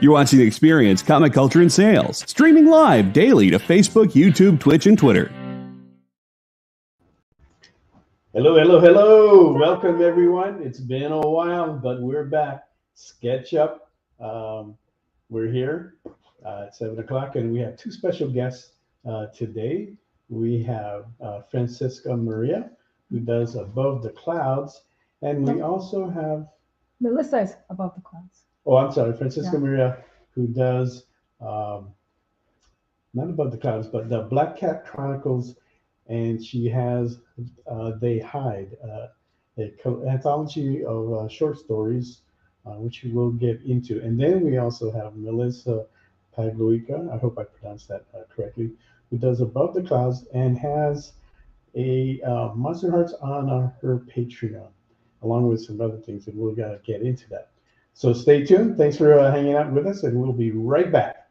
You're watching Experience Comic Culture and Sales, streaming live daily to Facebook, YouTube, Twitch, and Twitter. Hello, hello, hello. Welcome, everyone. It's been a while, but we're back. Sketch Up. We're here at 7 o'clock, and we have two special guests today. We have Francesca Maria, who does Above the Clouds, and we also have... Melissa is Above the Clouds. Oh, I'm sorry, Francesca Maria, who does not Above the Clouds, but the Black Cat Chronicles, and she has They Hide, an anthology of short stories, which we will get into. And then we also have Melissa Pagluica, I hope I pronounced that correctly, who does Above the Clouds and has a Monster Hearts on her Patreon, along with some other things, and we'll get into that. So stay tuned. Thanks for hanging out with us, and we'll be right back.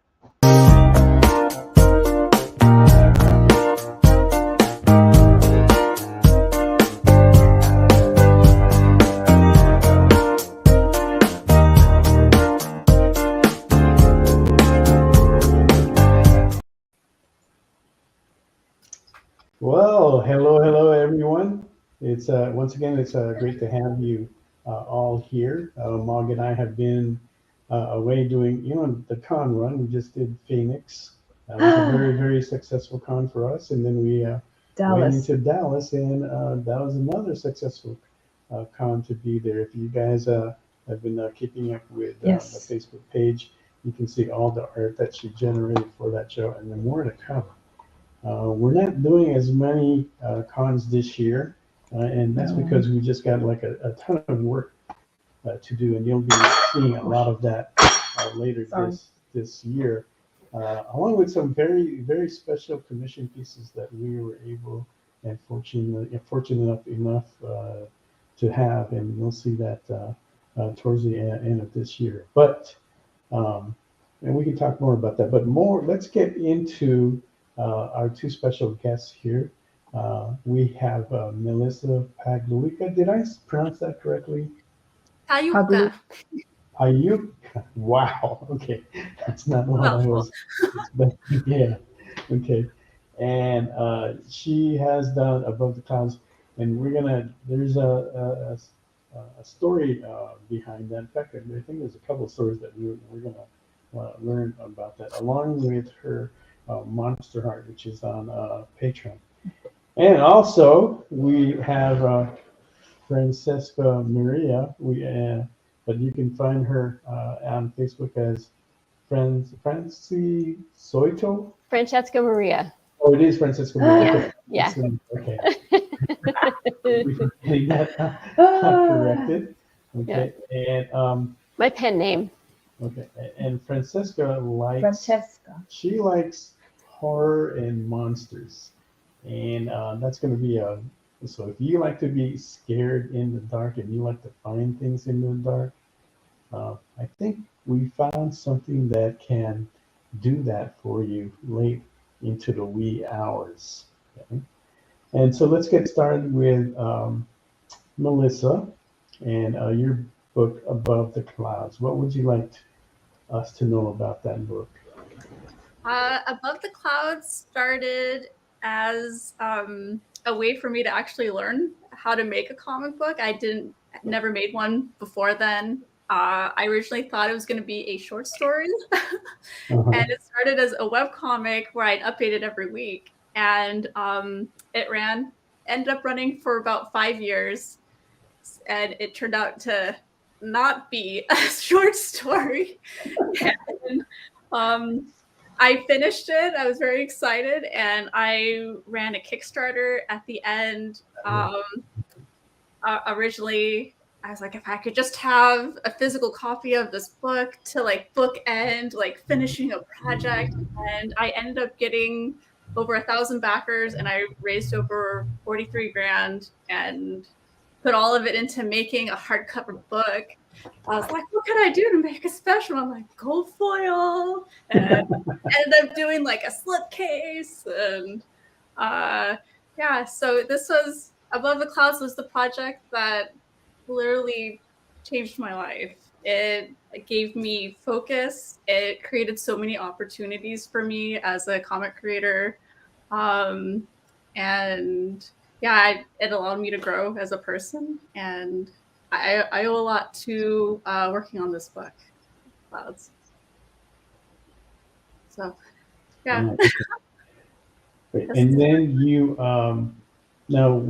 Well, hello, everyone. It's once again, it's great to have you all here. Mog and I have been away doing, the con run. We just did Phoenix. It was a very, very successful con for us. And then we went into Dallas, and that was another successful con to be there. If you guys have been keeping up with the Facebook page, you can see all the art that she generated for that show, and then more to come. We're not doing as many cons this year, and that's because we just got like a ton of work to do, and you'll be seeing a lot of that later this year, along with some very, very special commission pieces that we were able and fortunate enough to have, and you'll see that towards the end of this year. But and we can talk more about that. But let's get into our two special guests here. We have Melissa Pagluica. Did I pronounce that correctly? Pagluica. Pagluica. Wow. Okay. That's not what I was expecting. Yeah. Okay. And she has done Above the Clouds, and there's a story behind that. In fact, I think there's a couple of stories that we're gonna learn about that, along with her Monster Heart, which is on Patreon. And also we have Francesca Maria. But you can find her on Facebook as Soito. Francesca Maria. Oh, it is Francesca Maria. Yeah. Okay. We're getting that corrected. Okay. Yeah. And my pen name. Okay. And Francesca she likes horror and monsters, and that's going to be so if you like to be scared in the dark and you like to find things in the dark, I think we found something that can do that for you late into the wee hours. Okay? And so let's get started with Melissa and your book Above the Clouds. What would you like us to know about that book? Above the Clouds started as a way for me to actually learn how to make a comic book. I never made one before then. I originally thought it was going to be a short story, and it started as a webcomic where I'd update it every week, and it ended up running for about 5 years, and it turned out to not be a short story. And, I finished it. I was very excited, and I ran a Kickstarter at the end. Originally, I was like, if I could just have a physical copy of this book to bookend finishing a project, and I ended up getting over 1,000 backers, and I raised over 43 grand and put all of it into making a hardcover book. I was like, what can I do to make a special? I'm like, gold foil, and ended up doing a slipcase, and so this was Above the Clouds was the project that literally changed my life. It gave me focus. It created so many opportunities for me as a comic creator. And yeah, it allowed me to grow as a person. And I owe a lot to working on this book, Clouds. So, yeah. Great. And then you, now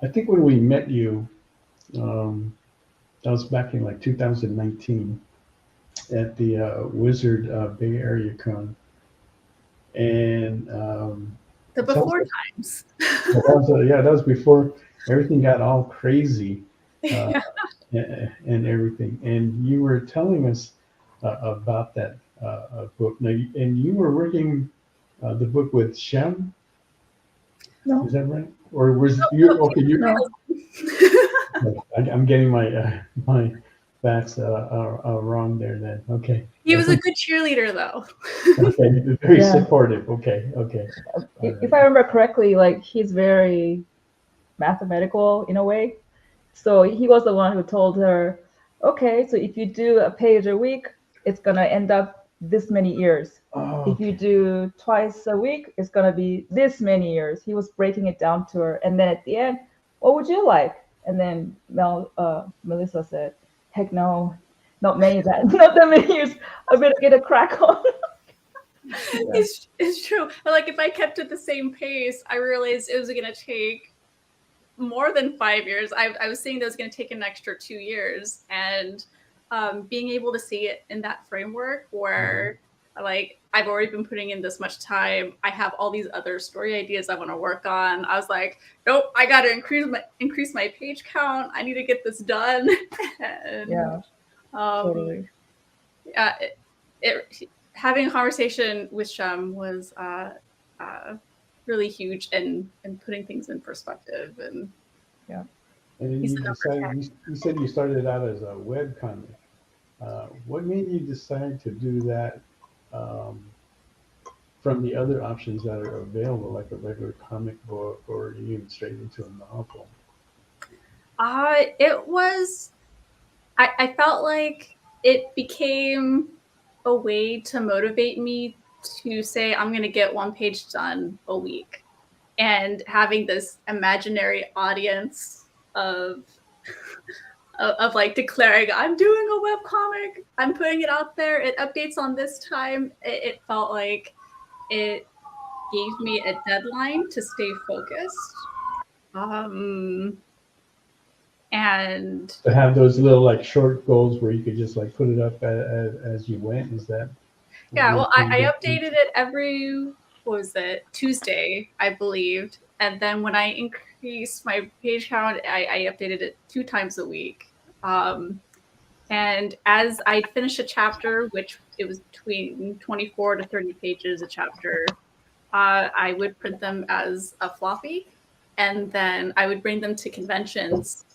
I think when we met you, that was back in like 2019 at the Wizard Bay Area Con. And the before times. that was before everything got all crazy Yeah. and everything. And you were telling us about that book. Now, and you were working the book with Shem. No. Is that right? Or was you okay? No. I'm getting my my facts wrong there. Then okay. He was a good cheerleader, though. Okay, very Yeah. supportive. Okay. If I remember correctly, like he's very mathematical in a way. So he was the one who told her, okay, so if you do a page a week, it's gonna end up this many years. Oh, If you do twice a week, it's gonna be this many years. He was breaking it down to her, and then at the end, what would you like? And then Melissa said, heck no, not that many years. I better get a crack on. Yeah. It's true. Like if I kept at the same pace, I realized it was going to take more than 5 years. I was saying that it was going to take an extra 2 years, and being able to see it in that framework where like I've already been putting in this much time, I have all these other story ideas I want to work on. I was like, nope, I got to increase my page count. I need to get this done. And, Yeah, totally. Having a conversation with Shem was really huge in putting things in perspective. And yeah. And you said you started out as a web comic. What made you decide to do that from the other options that are available, like a regular comic book or even straight into a novel? It was, I felt like it became a way to motivate me to say, I'm going to get one page done a week. And having this imaginary audience of like declaring, I'm doing a web comic, I'm putting it out there, it updates on this time. It felt like it gave me a deadline to stay focused. And To have those little like short goals where you could just like put it up as you went. Is that? Yeah, well, I updated it every, what was it, Tuesday, I believed. And then when I increased my page count, I updated it 2 times a week. And as I finished a chapter, which it was between 24 to 30 pages a chapter, I would print them as a floppy, and then I would bring them to conventions.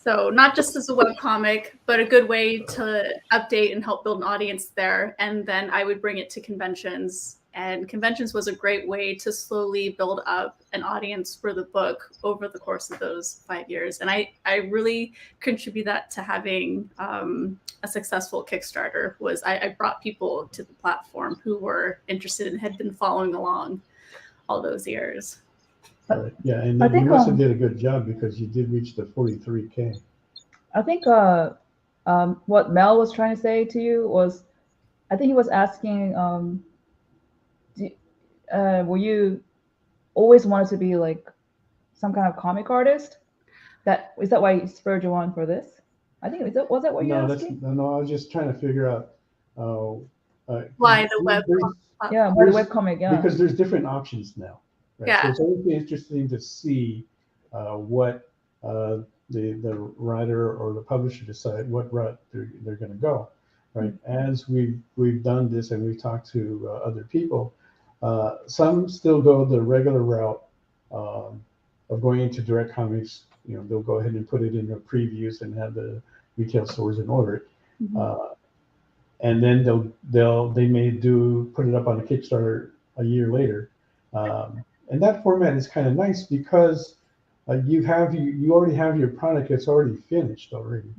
So not just as a webcomic, but a good way to update and help build an audience there. And then I would bring it to conventions. And conventions was a great way to slowly build up an audience for the book over the course of those 5 years. And I really contribute that to having a successful Kickstarter. Was I brought people to the platform who were interested and had been following along all those years. Yeah, and then you also did a good job because you did reach the 43K. I think what Mel was trying to say to you was, I think he was asking, were you always wanted to be like some kind of comic artist? Is that why he spurred you on for this? I think was that what you asking? No, I was just trying to figure out why the web. Yeah, why the webcomic? Yeah, because there's different options now. Right? Yeah. So it's always interesting to see what the writer or the publisher decide what route they're going to go. Right. Mm-hmm. As we've done this and we've talked to other people, some still go the regular route of going into direct comics. You know, they'll go ahead and put it in their previews and have the retail stores in order. Mm-hmm. And then they may put it up on a Kickstarter a year later. And that format is kind of nice because you already have your product. It's already finished already.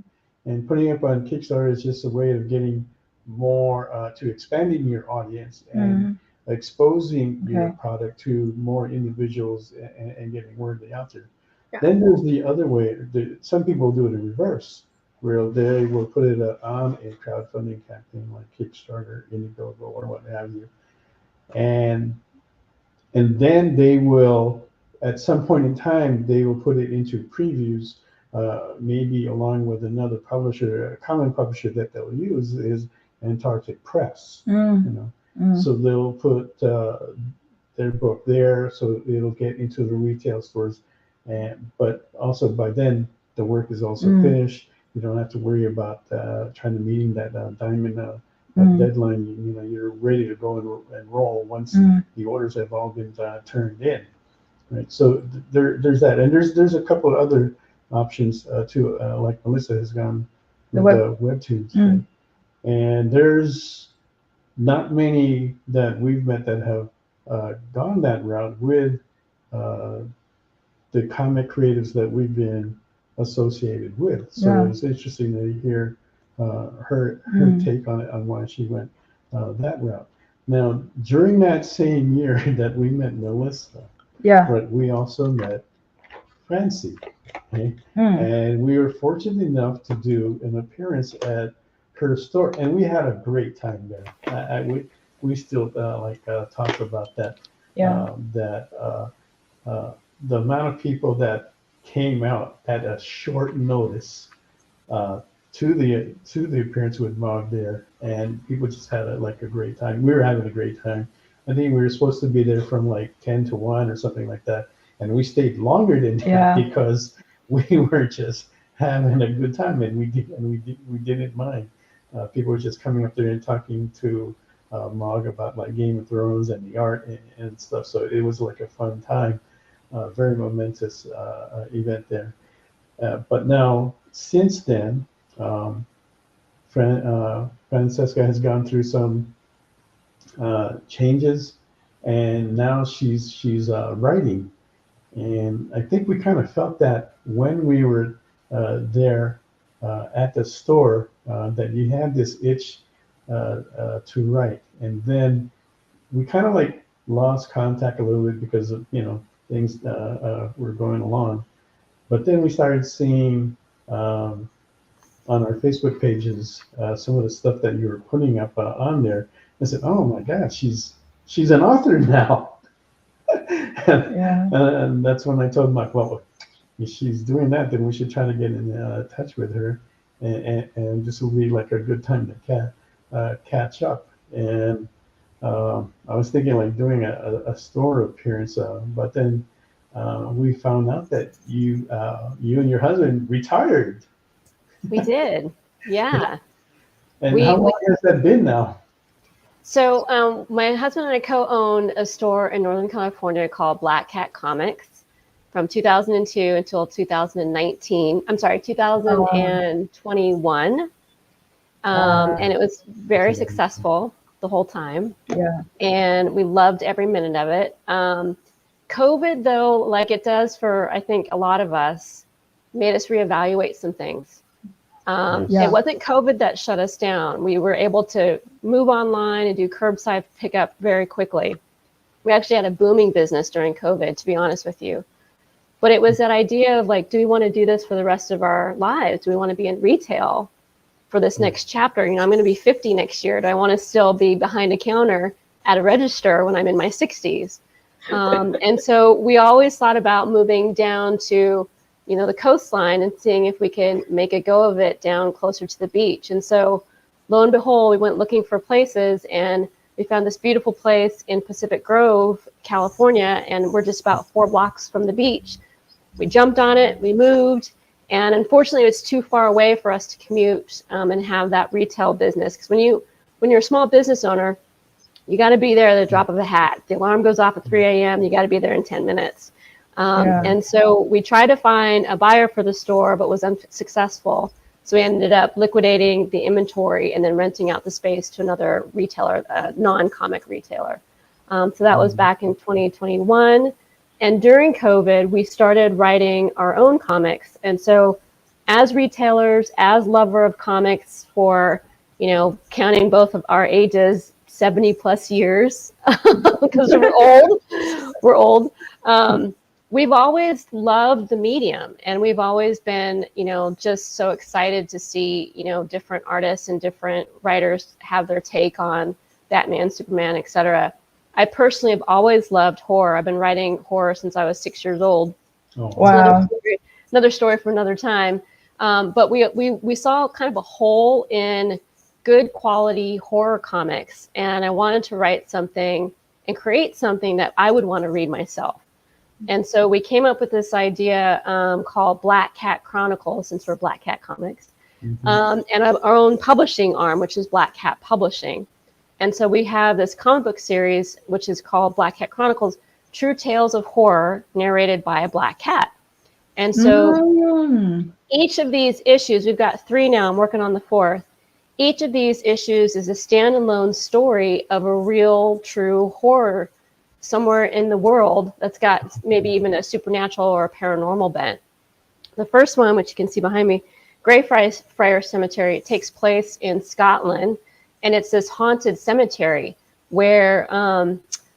And putting up on Kickstarter is just a way of getting more to expanding your audience and exposing your product to more individuals and getting word out there. Yeah. Then there's the other way. Some people do it in reverse, where they will put it on a crowdfunding campaign like Kickstarter, Indiegogo, or what have you, and then they will, at some point in time, they will put it into previews, maybe along with another publisher. A common publisher that they'll use is Antarctic Press. You know, so they'll put their book there, so it'll get into the retail stores, but also by then the work is also finished. You don't have to worry about trying to meeting that diamond deadline. You know, you're ready to go and roll once the orders have all been turned in, right? So there's that, and there's a couple of other options too, like Melissa has gone with the webtoons, right? And there's not many that we've met that have gone that route with the comic creatives that we've been associated with. So it's interesting to hear her take on it, on why she went that route. Now, during that same year that we met Melissa, but we also met Francie, okay? And we were fortunate enough to do an appearance at her store, and we had a great time there. We still talk about that. The amount of people that came out at a short notice to the appearance with Mog there, and people just had a great time. We were having a great time. I think we were supposed to be there from like 10 to 1 or something like that, and we stayed longer than that because we were just having a good time, and we didn't mind. People were just coming up there and talking to Mog about like Game of Thrones and the art and stuff. So it was like a fun time, very momentous event there. But now, since then, Francesca has gone through some changes, and now she's writing. And I think we kind of felt that when we were there at the store, that you had this itch to write, and then we kind of like lost contact a little bit because of things were going along. But then we started seeing on our Facebook pages some of the stuff that you were putting up on there. I said, "Oh my God, she's an author now." And that's when I told Mike, well, if she's doing that, then we should try to get in touch with her, and this will be like a good time to catch up. And I was thinking like doing a store appearance, but then we found out that you and your husband retired. We did, yeah. And how long has that been now? So my husband and I co-owned a store in Northern California called Black Cat Comics from 2002 until 2019. I'm sorry, 2021. And it was very successful the whole time. Yeah. And we loved every minute of it. COVID, though, like it does for, I think, a lot of us, made us reevaluate some things. It wasn't COVID that shut us down. We were able to move online and do curbside pickup very quickly. We actually had a booming business during COVID, to be honest with you. But it was that idea of like, do we want to do this for the rest of our lives? Do we want to be in retail for this next chapter? I'm going to be 50 next year. Do I want to still be behind a counter at a register when I'm in my 60s? And so we always thought about moving down to the coastline and seeing if we can make a go of it down closer to the beach. And so lo and behold, we went looking for places, and we found this beautiful place in Pacific Grove, California, and we're just about 4 blocks from the beach. We jumped on it, we moved, and unfortunately it was too far away for us to commute and have that retail business. Because when you're a small business owner, you got to be there at the drop of a hat. The alarm goes off at 3 a.m. You got to be there in 10 minutes. And so we tried to find a buyer for the store, but was unsuccessful. So we ended up liquidating the inventory and then renting out the space to another retailer, a non-comic retailer. So that was back in 2021. And during COVID, we started writing our own comics. And so as retailers, as lover of comics for, you know, counting both of our ages, 70 plus years, because we're old. We've always loved the medium, and we've always been, you know, just so excited to see, you know, different artists and different writers have their take on Batman, Superman, etc. I personally have always loved horror. I've been writing horror since I was 6 years old. Oh, Wow. Another story for another time. But we saw kind of a hole in good quality horror comics, and I wanted to write something and create something that I would want to read myself. And so we came up with this idea called Black Cat Chronicles, since we're Black Cat Comics, and our own publishing arm, which is Black Cat Publishing. And so we have this comic book series, which is called Black Cat Chronicles, True Tales of Horror, narrated by a black cat. And so each of these issues, we've got 3 now, I'm working on the 4th. Each of these issues is a standalone story of a real, true horror somewhere in the world that's got maybe even a supernatural or a paranormal bent. The first one, which you can see behind me, Greyfriars Cemetery, it takes place in Scotland, and it's this haunted cemetery where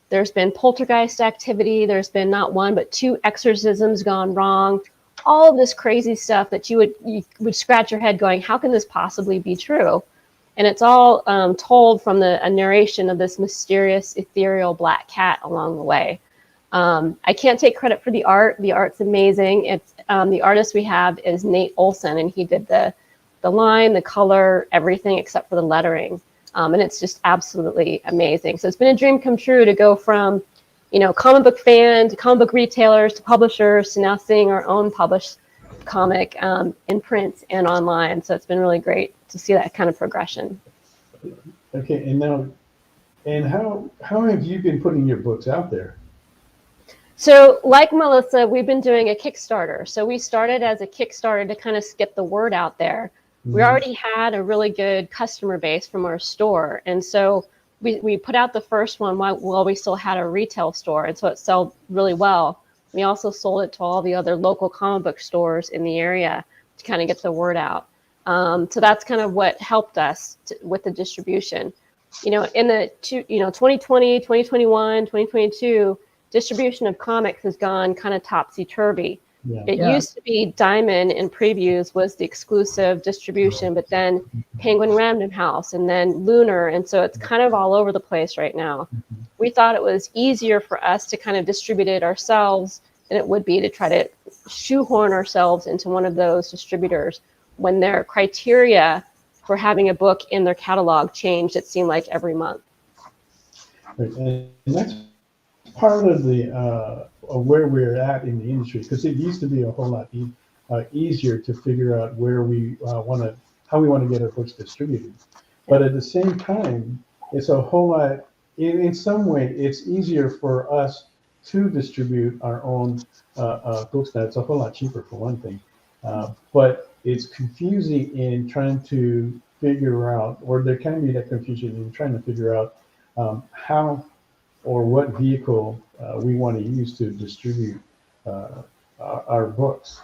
there's been poltergeist activity, there's been not 1, but 2 exorcisms gone wrong, all of this crazy stuff that you would scratch your head going, how can this possibly be true? And it's all told from a narration of this mysterious, ethereal black cat along the way. I can't take credit for the art. The art's amazing. It's the artist we have is Nate Olson, and he did the line, the color, everything except for the lettering. And it's just absolutely amazing. So it's been a dream come true to go from, you know, comic book fan to comic book retailers to publishers to now seeing our own published comic in print and online. So it's been really great to see that kind of progression. Okay, and now, and how have you been putting your books out there? So like Melissa, we've been doing a Kickstarter. So we started as a Kickstarter to kind of get the word out there. We already had a really good customer base from our store. And so we put out the first one while we still had a retail store. And so it sold really well. We also sold it to all the other local comic book stores in the area to kind of get the word out. So that's kind of what helped us with the distribution. You know, in the 2020, 2021, 2022, distribution of comics has gone kind of topsy-turvy. It used to be Diamond and Previews was the exclusive distribution, but then Penguin Random House and then Lunar. And so it's kind of all over the place right now. We thought it was easier for us to kind of distribute it ourselves than it would be to try to shoehorn ourselves into one of those distributors when their criteria for having a book in their catalog changed, it seemed like every month. Right. And that's part of the where we're at in the industry, because it used to be a whole lot easier to figure out where we how we want to get our books distributed. But at the same time, it's a whole lot, in some way, it's easier for us to distribute our own books. That's a whole lot cheaper for one thing. But it's confusing in trying to figure out, or there can be that confusion in trying to figure out how or what vehicle we want to use to distribute our books.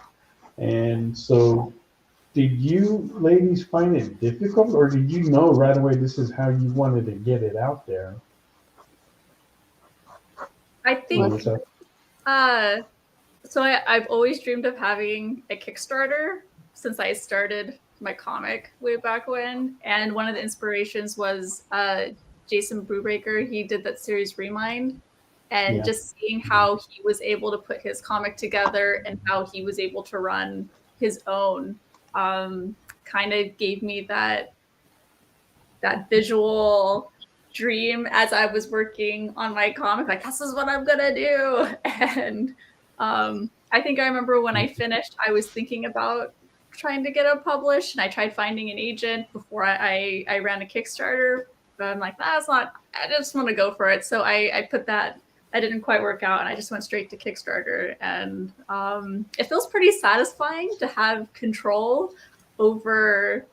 And so did you ladies find it difficult, or did you know right away this is how you wanted to get it out there? I think, so I've always dreamed of having a Kickstarter since I started my comic way back when. And one of the inspirations was Jason Brubaker. He did that series Remind, and just seeing how he was able to put his comic together and how he was able to run his own kind of gave me that visual dream as I was working on my comic, like, this is what I'm gonna do. And I think I remember when I finished, I was thinking about trying to get it published, and I tried finding an agent before I ran a Kickstarter, but I'm like, that's not, I just want to go for it. So I put that, I didn't quite work out, and I just went straight to Kickstarter. And it feels pretty satisfying to have control over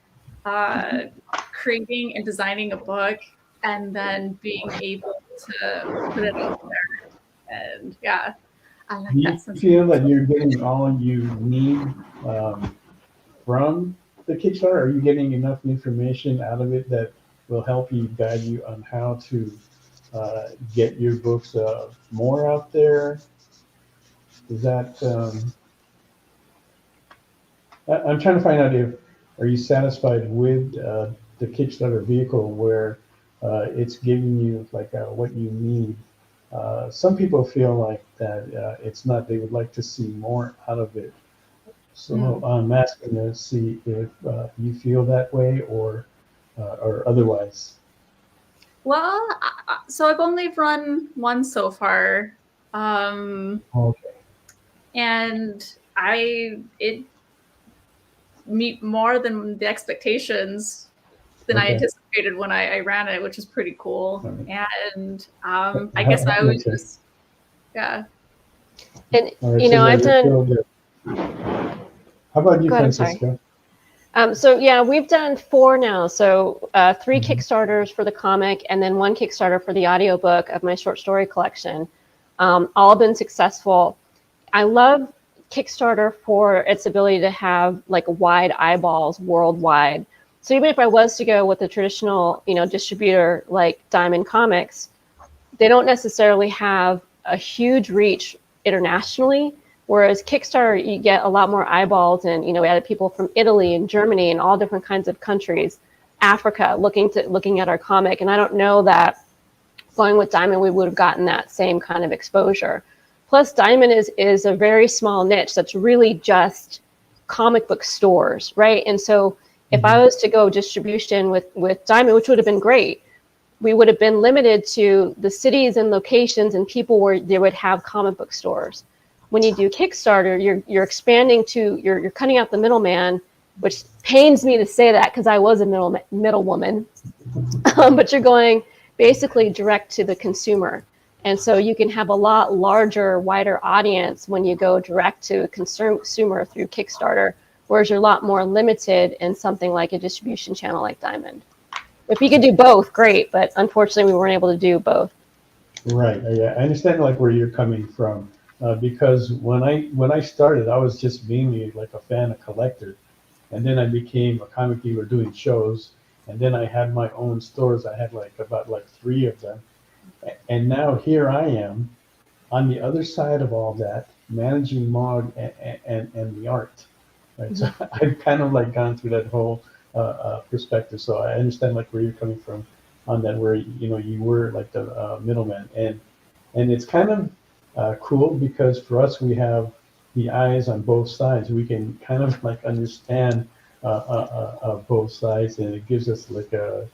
creating and designing a book, and then being able to put it out there. And I like that. Do you feel that you're getting all you need from the Kickstarter? Are you getting enough information out of it that will help you guide you on how to get your books more out there? Is that I'm trying to find out if are you satisfied with the Kickstarter vehicle where it's giving you like what you need. Some people feel like that it's not. They would like to see more out of it. So I'm asking to see if you feel that way or otherwise. Well, so I've only run one so far, Okay. and it meet more than the expectations than I anticipated when I ran it, which is pretty cool. And I guess I was just, yeah. And Right, you know, I've done. How about you, Francesca? So yeah, we've done 4 now. So 3 Kickstarters for the comic, and then 1 Kickstarter for the audiobook of my short story collection. All been successful. I love Kickstarter for its ability to have like wide eyeballs worldwide. So even if I was to go with a traditional, you know, distributor like Diamond Comics, they don't necessarily have a huge reach internationally. Whereas Kickstarter, you get a lot more eyeballs, and you know, we had people from Italy and Germany and all different kinds of countries, Africa, looking at our comic. And I don't know that going with Diamond, we would have gotten that same kind of exposure. Plus, Diamond is a very small niche that's really just comic book stores, right? And so if I was to go distribution with Diamond, which would have been great, we would have been limited to the cities and locations and people where they would have comic book stores. When you do Kickstarter, you're expanding to, you're cutting out the middleman, which pains me to say that because I was a middle woman, but you're going basically direct to the consumer. And so you can have a lot larger, wider audience when you go direct to consumer through Kickstarter, whereas you're a lot more limited in something like a distribution channel like Diamond. If you could do both, great, but unfortunately we weren't able to do both. Right. Yeah, I understand like where you're coming from. Because when I started, I was just mainly like a fan, a collector, and then I became a comic dealer doing shows, and then I had my own stores. I had about 3 of them, and now here I am, on the other side of all that, managing Mog and the art. Right, so I've kind of like gone through that whole perspective. So I understand like where you're coming from on that, where you were like the middleman, and it's kind of cool because for us we have the eyes on both sides. We can kind of like understand both sides, and it gives us like a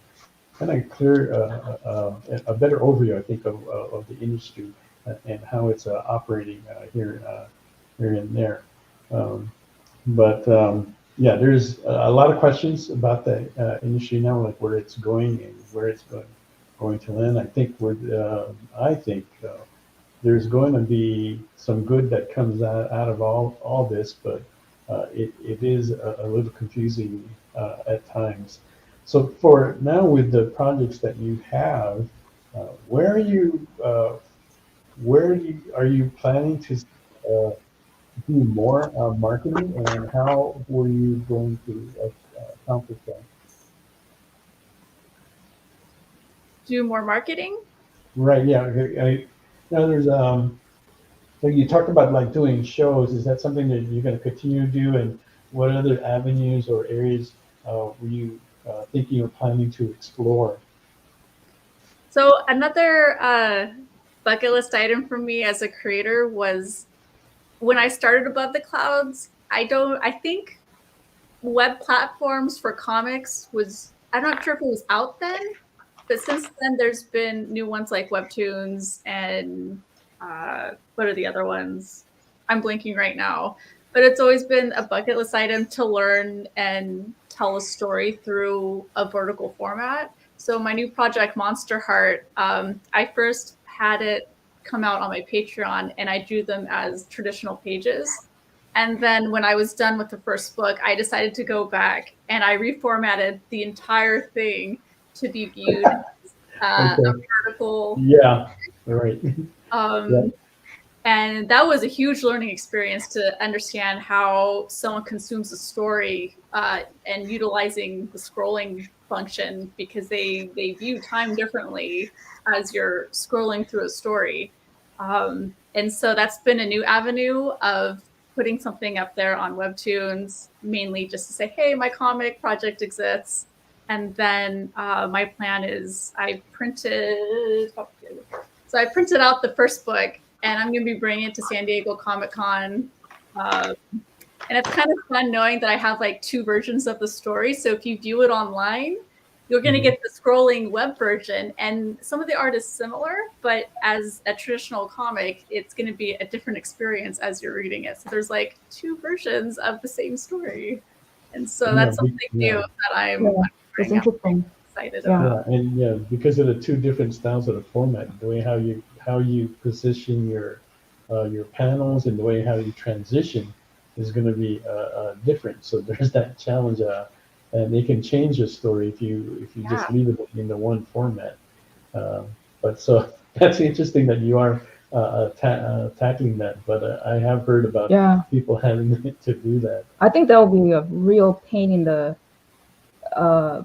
kind of clear, a better overview, I think, of the industry and how it's operating here and there. Yeah, there's a lot of questions about the industry now, like where it's going and where it's going to land. I think there's going to be some good that comes out of all this, but it is a little confusing at times. So for now, with the projects that you have, where are you planning to do more marketing, and how were you going to accomplish that? Do more marketing? Right. Yeah. There's like you talked about like doing shows. Is that something that you're going to continue to do? And what other avenues or areas were you thinking or planning to explore? So another bucket list item for me as a creator was when I started Above the Clouds. I think web platforms for comics I'm not sure if it was out then, but since then there's been new ones like Webtoons and what are the other ones? I'm blanking right now. But it's always been a bucket list item to learn and tell a story through a vertical format. So my new project, Monster Heart, I first had it come out on my Patreon, and I drew them as traditional pages. And then when I was done with the first book, I decided to go back and I reformatted the entire thing to be viewed as a vertical. Yeah, right. Yeah. And that was a huge learning experience to understand how someone consumes a story and utilizing the scrolling function, because they view time differently as you're scrolling through a story. And so that's been a new avenue of putting something up there on Webtoons, mainly just to say, hey, my comic project exists. And then my plan is I printed out the first book, and I'm going to be bringing it to San Diego Comic-Con. And it's kind of fun knowing that I have like 2 versions of the story. So if you view it online, you're going to get the scrolling web version. And some of the art is similar, but as a traditional comic, it's going to be a different experience as you're reading it. So there's like 2 versions of the same story. And so that's something new that I'm it's interesting. Excited about. And because of the 2 different styles of the format, the way how you position your panels and the way how you transition is going to be different. So there's that challenge, and they can change the story if you just leave it in the one format. But so that's interesting that you are tackling that. But I have heard about people having to do that. I think that will be a real pain in the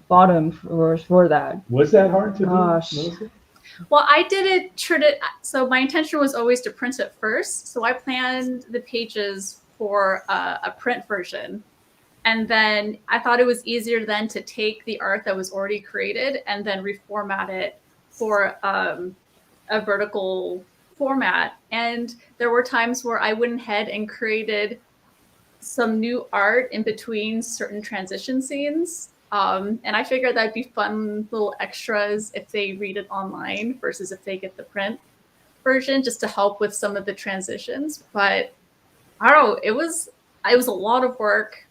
bottom for that. Was that hard to do, Melissa? Well, I did it. So my intention was always to print it first. So I planned the pages for a print version. And then I thought it was easier then to take the art that was already created and then reformat it for a vertical format. And there were times where I went ahead and created some new art in between certain transition scenes. And I figured that'd be fun little extras if they read it online versus if they get the print version, just to help with some of the transitions. But I don't know, it was a lot of work,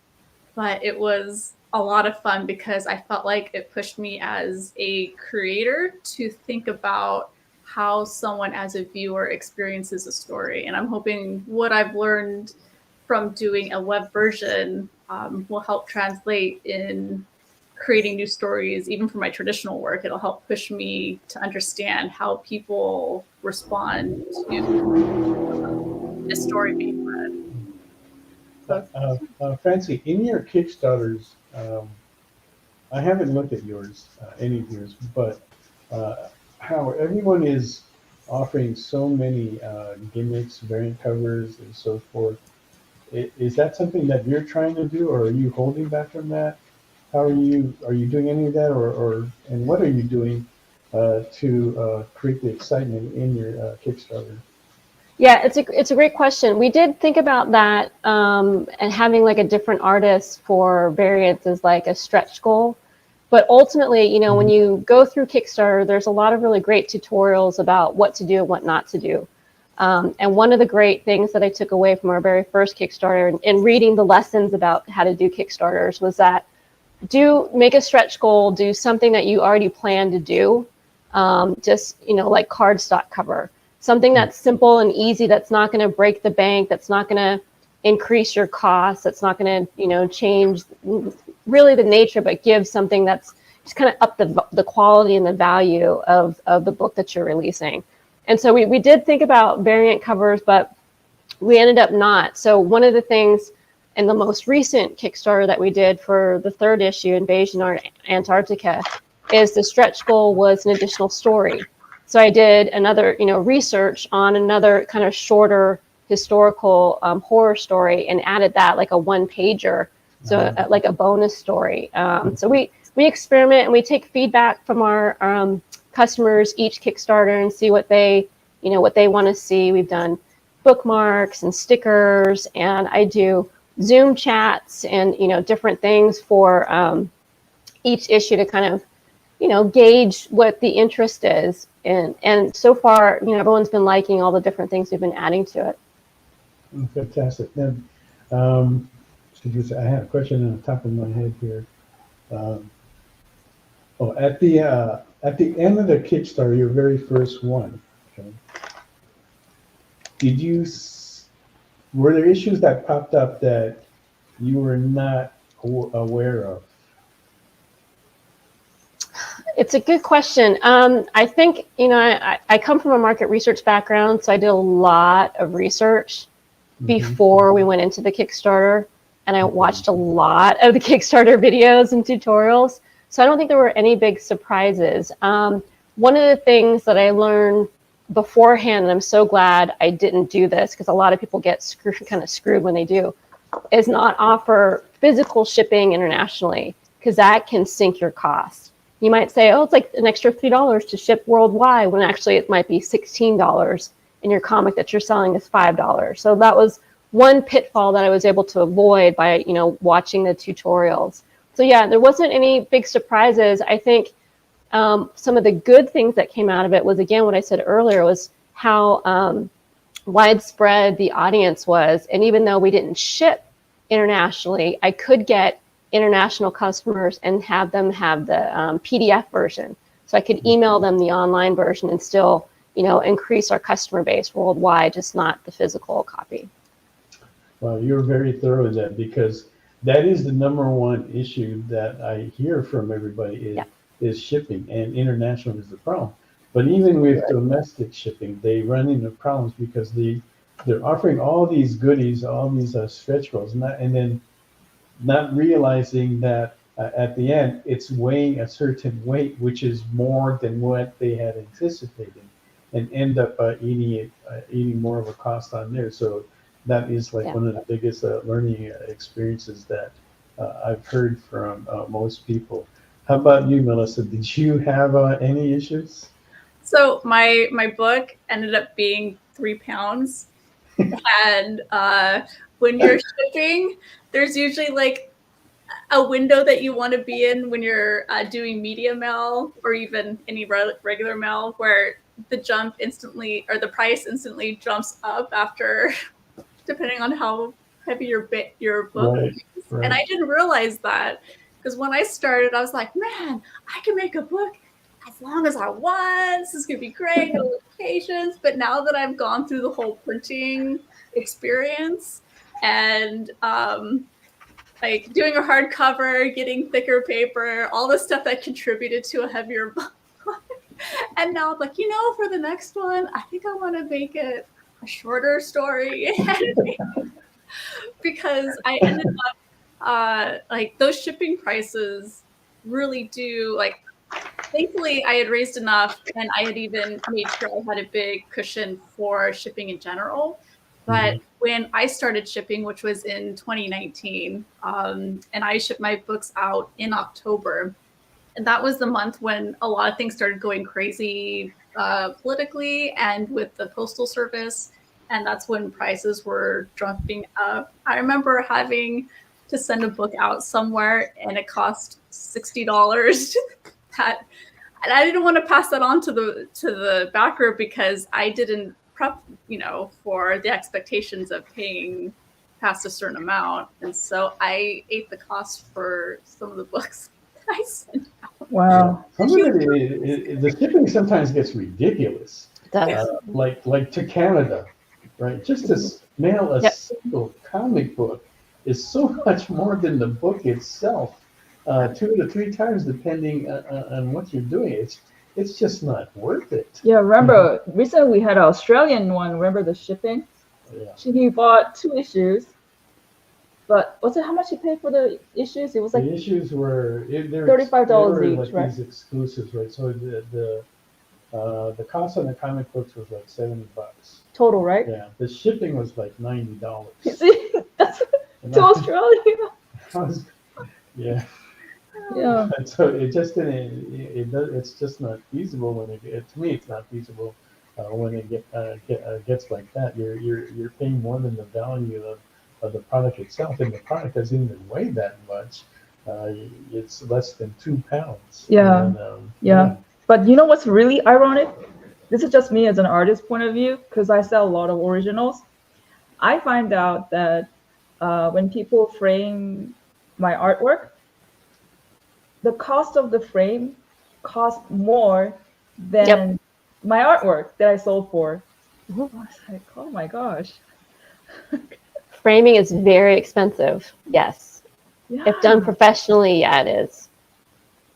but it was a lot of fun because I felt like it pushed me as a creator to think about how someone as a viewer experiences a story. And I'm hoping what I've learned from doing a web version will help translate in creating new stories. Even for my traditional work, it'll help push me to understand how people respond to a story being read. Francie, in your Kickstarters, I haven't looked at yours, any of yours, but how everyone is offering so many gimmicks, variant covers, and so forth. Is that something that you're trying to do, or are you holding back from that? How are you doing any of that, and what are you doing to create the excitement in your Kickstarter? Yeah, it's a great question. We did think about that, and having like a different artist for variants is like a stretch goal. But ultimately, when you go through Kickstarter, there's a lot of really great tutorials about what to do and what not to do. And one of the great things that I took away from our very first Kickstarter and reading the lessons about how to do Kickstarters was that make a stretch goal, do something that you already plan to do, just, like cardstock cover, something that's simple and easy, that's not going to break the bank, that's not going to increase your costs, that's not going to, change really the nature, but give something that's just kind of up the quality and the value of the book that you're releasing. And so we did think about variant covers, but we ended up not. So one of the things in the most recent Kickstarter that we did for the 3rd issue, Invasion Antarctica, is the stretch goal was an additional story. So I did another, research on another kind of shorter historical horror story and added that like a 1-pager, so like a bonus story. So we experiment and we take feedback from our customers each Kickstarter and see what they want to see. We've done bookmarks and stickers, and I do Zoom chats and different things for each issue to kind of gauge what the interest is. And so far, everyone's been liking all the different things we've been adding to it. Fantastic. Then, I had a question on the top of my head here. At the end of the Kickstarter, your very first one, okay, were there issues that popped up that you were not aware of? It's a good question. I think, I come from a market research background, so I did a lot of research before we went into the Kickstarter, and I watched a lot of the Kickstarter videos and tutorials. So I don't think there were any big surprises. One of the things that I learned beforehand, and I'm so glad I didn't do this because a lot of people get kind of screwed when they do, is not offer physical shipping internationally, because that can sink your cost. You might say, oh, it's like an extra $3 to ship worldwide, when actually it might be $16 and your comic that you're selling is $5. So that was one pitfall that I was able to avoid by, watching the tutorials. So yeah, there wasn't any big surprises. I think some of the good things that came out of it was, again, what I said earlier, was how widespread the audience was. And even though we didn't ship internationally, I could get international customers and have them have the PDF version. So I could email them the online version and still, increase our customer base worldwide, just not the physical copy. Well, you're very thorough in that, because that is the number one issue that I hear from everybody is shipping, and international is the problem. But even with domestic shipping, they run into problems because they're offering all these goodies, all these stretch goals, and then not realizing that at the end it's weighing a certain weight, which is more than what they had anticipated, and end up eating more of a cost on there. So that is like one of the biggest learning experiences that I've heard from most people. How about you, Melissa? Did you have any issues? So my book ended up being 3 pounds, and when you're shipping, there's usually like a window that you want to be in when you're doing media mail or even any regular mail, where the price instantly jumps up after, depending on how heavy your book is. Right. And I didn't realize that, because when I started, I was like, man, I can make a book as long as I want. This is gonna be great, no limitations. But now that I've gone through the whole printing experience and like doing a hardcover, getting thicker paper, all the stuff that contributed to a heavier book. And now I'm like, for the next one, I think I want to make it a shorter story. Because I ended up like those shipping prices really do, like, thankfully I had raised enough, and I had even made sure I had a big cushion for shipping in general. But when I started shipping, which was in 2019, and I shipped my books out in October, and that was the month when a lot of things started going crazy politically and with the Postal Service. And that's when prices were jumping up. I remember having to send a book out somewhere, and it cost $60. And I didn't want to pass that on to the backer, because I didn't prep, for the expectations of paying past a certain amount. And so I ate the cost for some of the books that I sent out. Wow. The shipping sometimes gets ridiculous. It does. Like to Canada, right? Just to mail a single comic book is so much more than the book itself. 2 to 3 times depending on what you're doing. It's just not worth it. Yeah, remember recently we had an Australian one. Remember the shipping? Yeah. He bought 2 issues, but was it how much he paid for the issues? It was like the issues were $35 each, right? These exclusives, right? So the cost on the comic books was like $70 total, right? Yeah, the shipping was like $90. You see, that's to Australia. Yeah. Yeah. And so it just didn't. It's just not feasible when to me, it's not feasible when it gets like that. You're paying more than the value of the product itself, and the product doesn't even weigh that much. It's less than 2 pounds. Yeah. And, yeah. But you know what's really ironic? This is just me as an artist point of view, because I sell a lot of originals. I find out that when people frame my artwork, the cost of the frame costs more than my artwork that I sold for. I was like, oh my gosh. Framing is very expensive. Yes. Yeah. If done professionally, it is.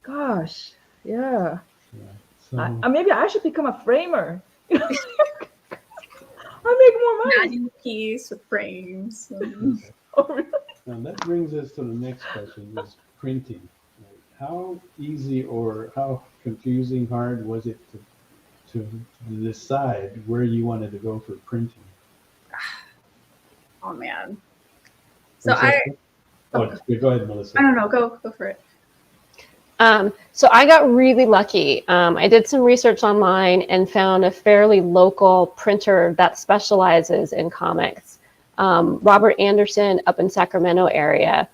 Gosh. Yeah. So, Maybe I should become a framer. I make more money. Imagine a piece with frames. Oh, really? now that brings us to the next question: is printing. How easy or how confusing, hard was it to decide where you wanted to go for printing? Oh man. So I Go ahead, Melissa. don't know. Go for it. So I got really lucky. I did some research online and found a fairly local printer that specializes in comics. Robert Anderson up in Sacramento area.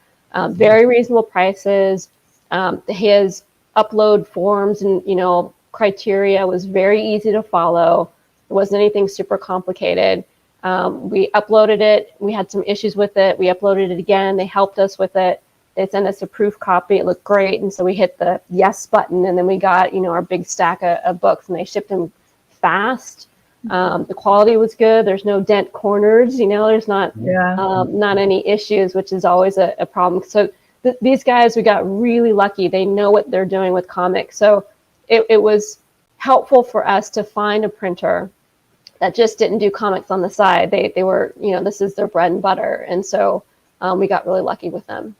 Very reasonable prices. His upload forms and criteria was very easy to follow. It wasn't anything super complicated. We uploaded it. We had some issues with it. We uploaded it again. They helped us with it. They sent us a proof copy. It looked great. And so we hit the yes button, and then we got, our big stack of books, and they shipped them fast. The quality was good. There's no dent corners, there's not any issues, which is always a problem. So these guys, we got really lucky. They know what they're doing with comics. So it was helpful for us to find a printer that just didn't do comics on the side. They were, this is their bread and butter. And so we got really lucky with them.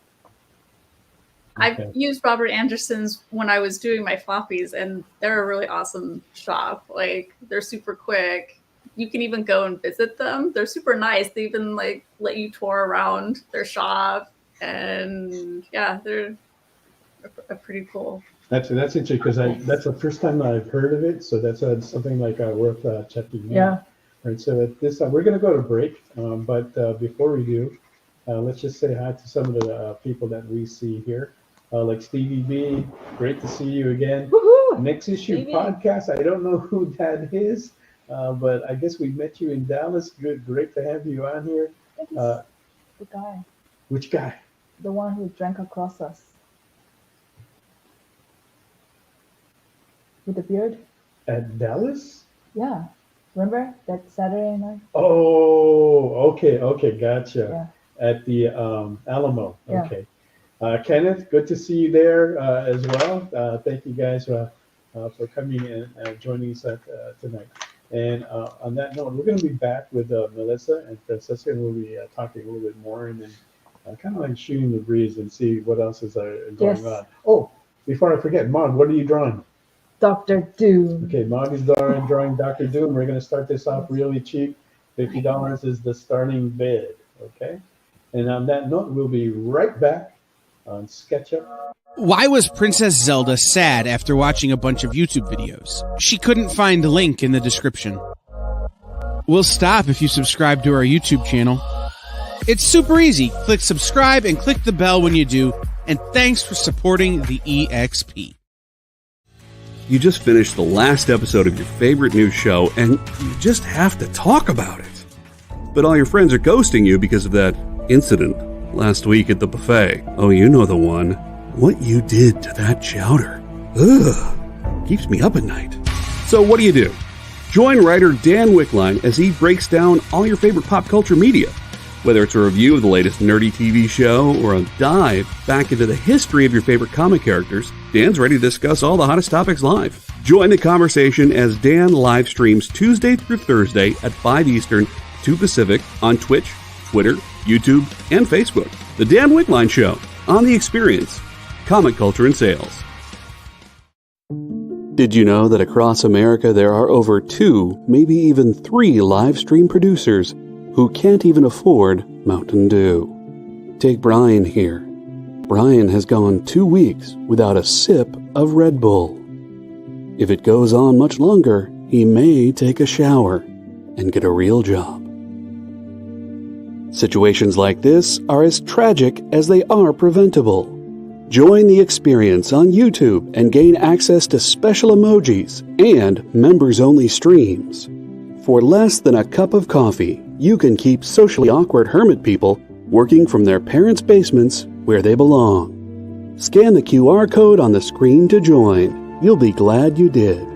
I've used Robert Anderson's when I was doing my floppies, and they're a really awesome shop. Like, they're super quick. You can even go and visit them. They're super nice. They even let you tour around their shop, and yeah, they're pretty cool. That's interesting because that's the first time I've heard of it. So that's something worth checking out. Yeah. Right. So at this time we're going to go to break, but before we do, let's just say hi to some of the people that we see here. Like Stevie B, great to see you again. Woohoo! Next Issue Stevie. Podcast. I don't know who that is, but I guess we met you in Dallas. Great to have you on here. I think it's the guy. Which guy? The one who drank across us. With the beard? At Dallas? Yeah. Remember that Saturday night? Oh, okay, gotcha. Yeah. At the Alamo. Yeah. Okay. Kenneth, good to see you there as well. Thank you guys for coming and joining us tonight. And on that note, we're going to be back with Melissa and Francesca, and we'll be talking a little bit more, and then kind of shooting the breeze and see what else is going on. Oh, before I forget, Mog, what are you drawing? Dr. Doom. Okay, Mog is drawing Dr. Doom. We're going to start this off really cheap. $50 is the starting bid. Okay. And on that note, we'll be right back on SketchUp. Why was Princess Zelda sad after watching a bunch of YouTube videos? She couldn't find a link in the description. We'll stop if you subscribe to our YouTube channel. It's super easy. Click subscribe and click the bell when you do. And thanks for supporting the EXP. You just finished the last episode of your favorite news show, and you just have to talk about it. But all your friends are ghosting you because of that incident last week at the buffet. Oh, you know the one. What you did to that chowder. Ugh. Keeps me up at night. So what do? Join writer Dan Wickline as he breaks down all your favorite pop culture media. Whether it's a review of the latest nerdy TV show or a dive back into the history of your favorite comic characters, Dan's ready to discuss all the hottest topics live. Join the conversation as Dan live streams Tuesday through Thursday at 5 Eastern, 2 Pacific on Twitch, Twitter, YouTube, and Facebook. The Dan Wickline Show on The Experience, Comic Culture and Sales. Did you know that across America there are over 2, maybe even 3 live stream producers who can't even afford Mountain Dew? Take Brian here. Brian has gone 2 weeks without a sip of Red Bull. If it goes on much longer, he may take a shower and get a real job. Situations like this are as tragic as they are preventable. Join The Experience on YouTube and gain access to special emojis and members-only streams. For less than a cup of coffee, you can keep socially awkward hermit people working from their parents' basements where they belong. Scan the QR code on the screen to join. You'll be glad you did.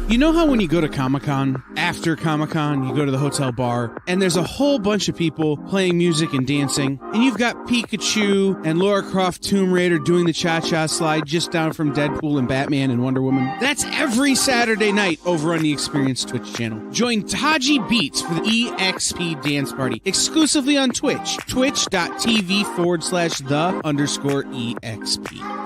You know how when you go to Comic-Con, after Comic-Con, you go to the hotel bar, and there's a whole bunch of people playing music and dancing, and you've got Pikachu and Lara Croft Tomb Raider doing the cha-cha slide just down from Deadpool and Batman and Wonder Woman? That's every Saturday night over on the Experience Twitch channel. Join Taji Beats for the EXP Dance Party, exclusively on Twitch, twitch.tv/the_EXP.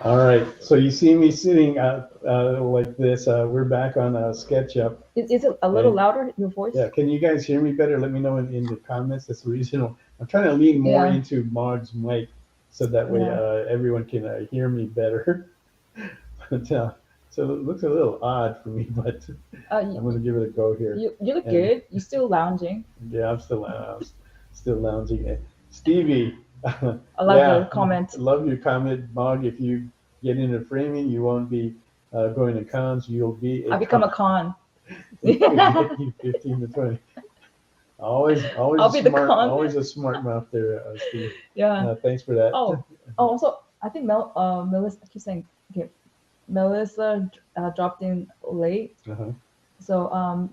All right, so you see me sitting like this. We're back on SketchUp. Is it a little louder, your voice? Yeah, can you guys hear me better? Let me know in the comments. That's the reason I'm trying to lean more into Mog's mic so that way everyone can hear me better. But, so it looks a little odd for me, but I'm going to give it a go here. You look good. You're still lounging. Yeah, I'm still lounging. Stevie. I love your comment. Love your comment, Mog. If you get into framing, you won't be going to cons. You'll be. I become a con. 15 to 20. Always a smart mouth there, Steve. Yeah. Thanks for that. Also, I think Melissa. I keep saying, okay, Melissa dropped in late. So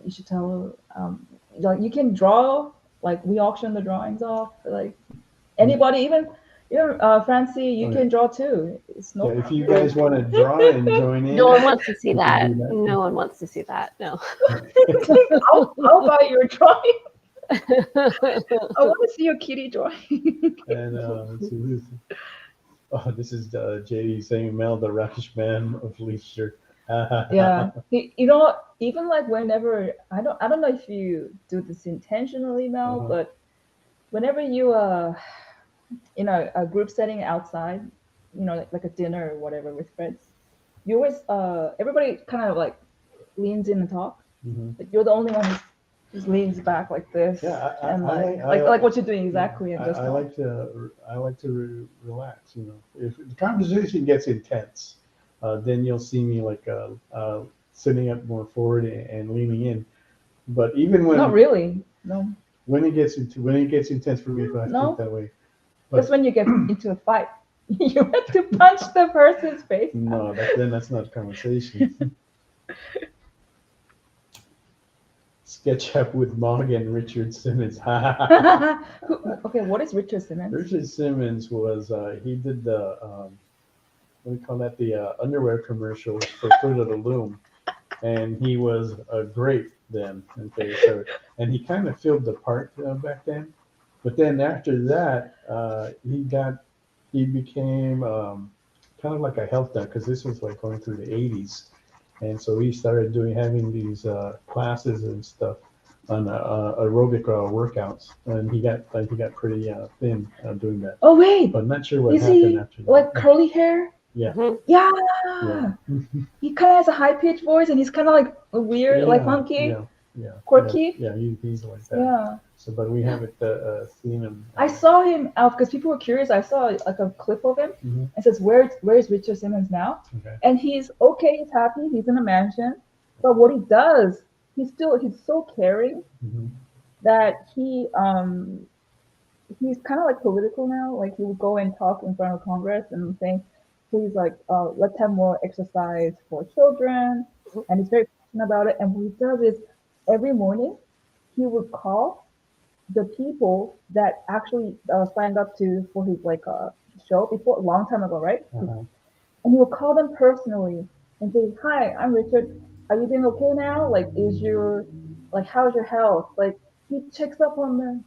you should tell her. Like you can draw. Like we auction the drawings off. Like anybody, even Francie, you can draw too. It's no. If you guys want to draw and join in. No one wants to see that. No one wants to see that. No. I'll buy your drawing. I want to see your kitty drawing. And let's see, this is JD saying Mel, the rakish man of leisure. Yeah, even like whenever I don't know if you do this intentionally, Mel, but whenever you in a group setting outside, like a dinner or whatever with friends, you always everybody kind of like leans in and talk, but you're the only one who just leans back like this, and like what you're doing exactly. And I like to relax. If the conversation gets intense. Then you'll see me like sitting up more forward and leaning in. But even when not really, no. When it gets intense for me, if I think that way. That's when you get into a fight. You have to punch the person's face. No, then that's not a conversation. SketchUp with Mog and Richard Simmons. Okay, what is Richard Simmons? Richard Simmons was he did the we call that the underwear commercials for Fruit of the Loom, and he was great then. Okay, so and he kind of filled the part back then, but then after that, he became kind of like a health nut because this was like going through the 80s, and so he started having these classes and stuff on aerobic workouts, and he got pretty thin doing that. Oh wait, but not sure what happened after that. Like curly hair. Yeah. Yeah. He kind of has a high pitched voice, and he's kind of like weird, like funky, quirky. Yeah, he's like that. Yeah. So, but we haven't seen him. I saw him because people were curious. I saw like a clip of him, and says, "Where's Richard Simmons now?" Okay. And he's okay. He's happy. He's in a mansion. But what he does, he's so caring that he's kind of like political now. Like he would go and talk in front of Congress and saying. He's like, let's have more exercise for children, and he's very passionate about it. And what he does is, every morning, he would call the people that actually signed up for his show before a long time ago, right? And he would call them personally and say, "Hi, I'm Richard. Are you doing okay now? Like, how's your health?" Like, he checks up on them.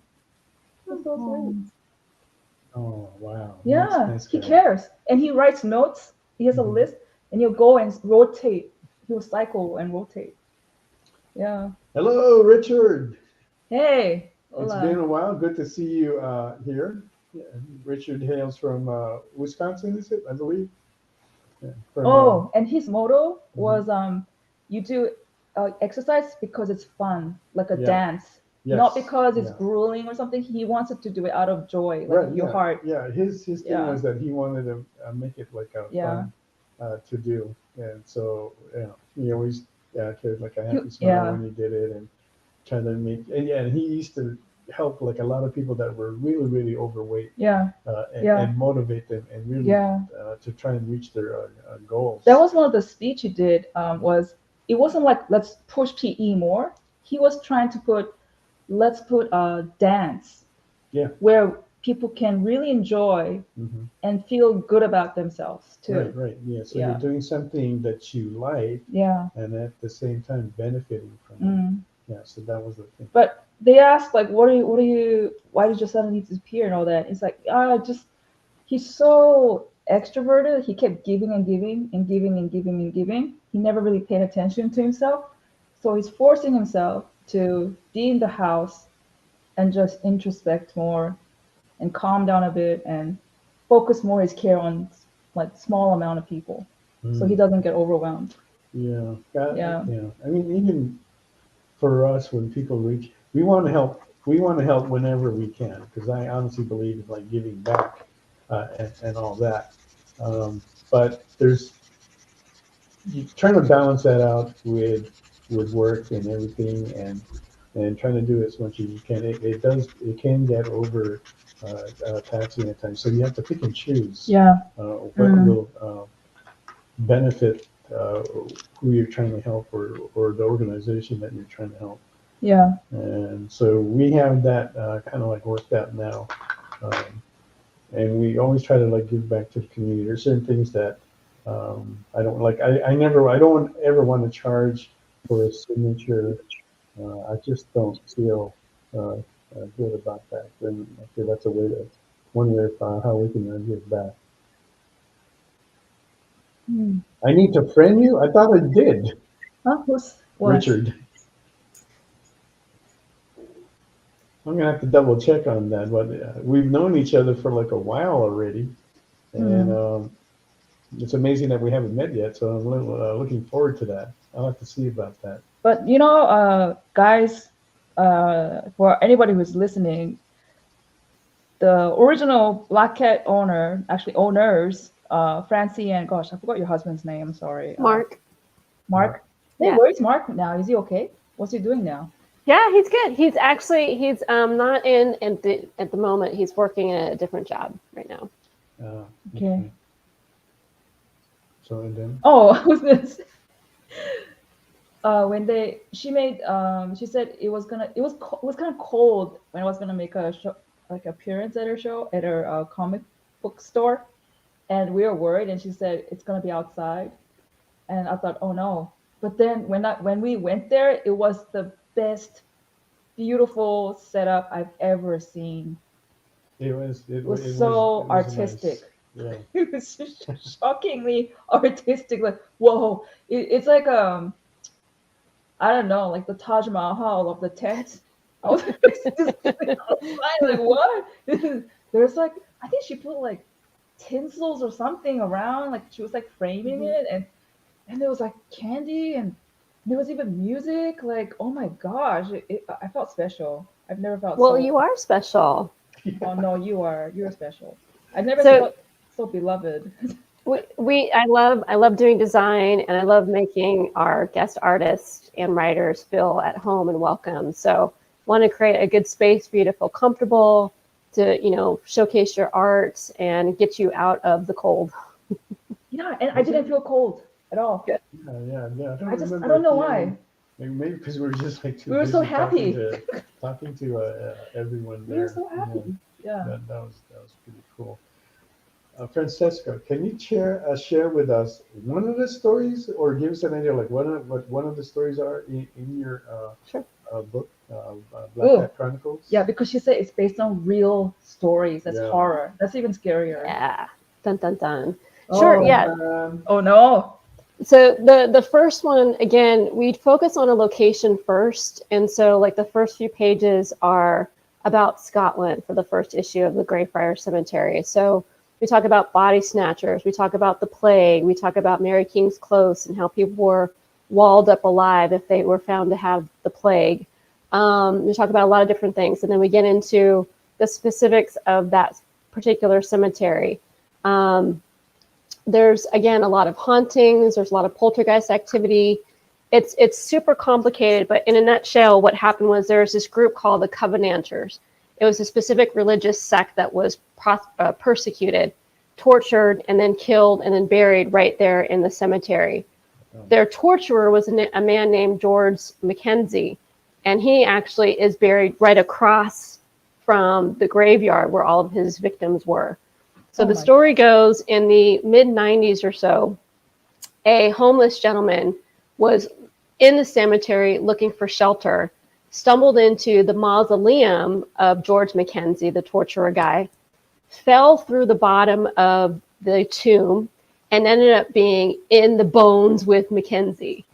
He's so sweet. Oh, wow. Yeah, nice he cares. And he writes notes. He has a list, and he'll go and rotate. He'll cycle and rotate. Yeah. Hello, Richard. Hey. It's Hola. been a while. Good to see you here. Yeah, Richard hails from Wisconsin, is it? I believe. Yeah, from Oh, and his motto mhm. was you do exercise because it's fun, like a Yeah. dance, not Yes. because it's Yeah. grueling or something. He wants it to do it out of joy, like Right. in your Yeah. heart. Yeah. His thing Yeah. was that he wanted to make it like a Yeah. fun to do, and so he always carried like a He, happy smile yeah. when he did it, and trying to make and he used to help like a lot of people that were really really overweight Yeah. and, Yeah. and motivate them and really Yeah. to try and reach their goals. That was one of the speech he did. Was it wasn't like let's push PE more. He was trying to put let's put dance Yeah. where people can really enjoy Hmm. and feel good about themselves Right, too. right. Yeah. So you're Yeah. doing something that you like Yeah. and at the same time benefiting from it. Mm. Yeah. So that was the thing. But they asked like, why did your son disappear and all that? It's like, just he's so extroverted. He kept giving and giving and giving and giving and giving. He never really paid attention to himself. So he's forcing himself to be in the house and just introspect more and calm down a bit and focus more his care on like small amount of people, so he Mm. doesn't get overwhelmed. Yeah. Yeah. Yeah. I mean, even for us, when people reach, we want to help. We want to help whenever we can, because I honestly believe in like giving back and all that. But there's you trying to balance that out with work and everything, and trying to do as much as you can. It can get over taxing at times. So you have to pick and choose Yeah. what will benefit who you're trying to help or the organization that you're trying to help. Yeah. And so we have that kind of like worked out now. Um, and we always try to like give back to the community. There's certain things that I don't like. I don't ever want to charge for a signature. I just don't feel good about that. And okay, that's a way to one way of how we can give back. I need to friend you. I thought I did, Huh? Who's what? Richard. I'm gonna have to double check on that, but we've known each other for like a while already, and it's amazing that we haven't met yet. So I'm looking forward to that. I'll have to see about that. But guys, for anybody who's listening, the original Black Cat owner, actually owners, Francie and gosh, I forgot your husband's name. I'm sorry. Mark. Mark. Hey, Yeah. where's Mark now? Is he okay? What's he doing now? Yeah, he's good. He's not in at the moment. He's working a different job right now. Okay. So and then. Oh, who's this? She made she said it was kind of cold when I was gonna make a show, like appearance at her show at her comic book store, and we were worried, and she said it's gonna be outside, and I thought, oh no. But then when we went there, it was the best, beautiful setup I've ever seen. It was so artistic. Nice. Yeah. It was just shockingly artistic. Like, whoa! It's like I don't know, like the Taj Mahal of the tent. I was like, what? There's like, I think she put like tinsels or something around, like she was like framing it, and there was like candy, and there was even music. Like, oh my gosh, I felt special. I've never felt Well, so. you are special. Oh no, you're special. I've never So- felt so beloved. I love doing design, and I love making our guest artists and writers feel at home and welcome. So want to create a good space for you to feel comfortable, to showcase your art and get you out of the cold. Yeah, and I didn't feel cold at all. Good. Yeah. I don't know why. Maybe because we were just like too We were busy so happy. talking to everyone there. We were so happy. Yeah. That was pretty cool. Francesca, can you share with us one of the stories, or give us an idea like what one of the stories are in your Sure. Book, Black Cat Chronicles? Yeah, because she said it's based on real stories. That's horror. That's even scarier. Yeah. Dun dun dun. Oh, Sure. Yeah. Oh no. So the first one, again, we focus on a location first. And so like the first few pages are about Scotland for the first issue of the Greyfriars Cemetery. So we talk about body snatchers, we talk about the plague, we talk about Mary King's Close and how people were walled up alive if they were found to have the plague. We talk about a lot of different things. And then we get into the specifics of that particular cemetery. There's, again, a lot of hauntings. There's a lot of poltergeist activity. It's super complicated, but in a nutshell, what happened was there was this group called the Covenanters. It was a specific religious sect that was persecuted, tortured, and then killed, and then buried right there in the cemetery. Their torturer was a man named George Mackenzie, and he actually is buried right across from the graveyard where all of his victims were. So the story goes, in the mid-90s or so, a homeless gentleman was in the cemetery looking for shelter, stumbled into the mausoleum of George Mackenzie, the torturer guy, fell through the bottom of the tomb, and ended up being in the bones with Mackenzie.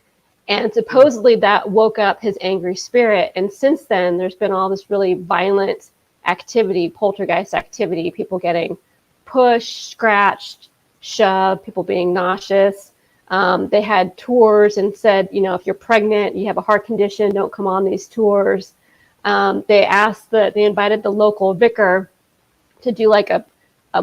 And supposedly that woke up his angry spirit. And since then, there's been all this really violent activity, poltergeist activity, people getting pushed, scratched, shoved, people being nauseous. They had tours and said, you know, if you're pregnant, you have a heart condition, don't come on these tours. They invited the local vicar to do like a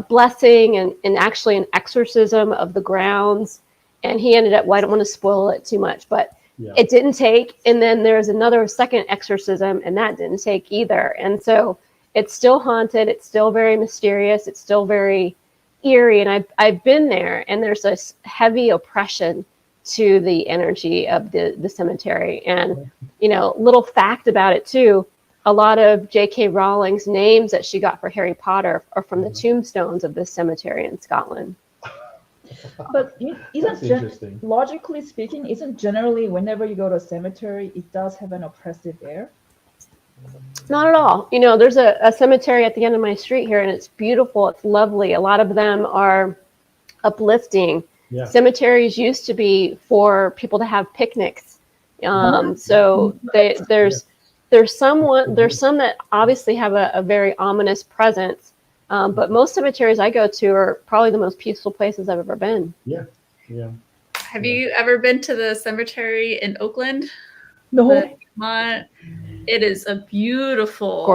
blessing and actually an exorcism of the grounds. And he ended up, well, I don't want to spoil it too much, but it didn't take. And then there's another second exorcism, and that didn't take either. And so it's still haunted. It's still very mysterious. It's still very eerie. And I've been there, and there's this heavy oppression to the energy of the cemetery. And, you know, little fact about it too, a lot of J.K. Rowling's names that she got for Harry Potter are from the tombstones of this cemetery in Scotland. But logically speaking, isn't generally whenever you go to a cemetery, it does have an oppressive air? Not at all. You know, there's a cemetery at the end of my street here, and it's beautiful. It's lovely. A lot of them are uplifting. Yeah. Cemeteries used to be for people to have picnics. So there's some that obviously have a very ominous presence. But most cemeteries I go to are probably the most peaceful places I've ever been. Yeah. Have you ever been to the cemetery in Oakland? No. It is a beautiful,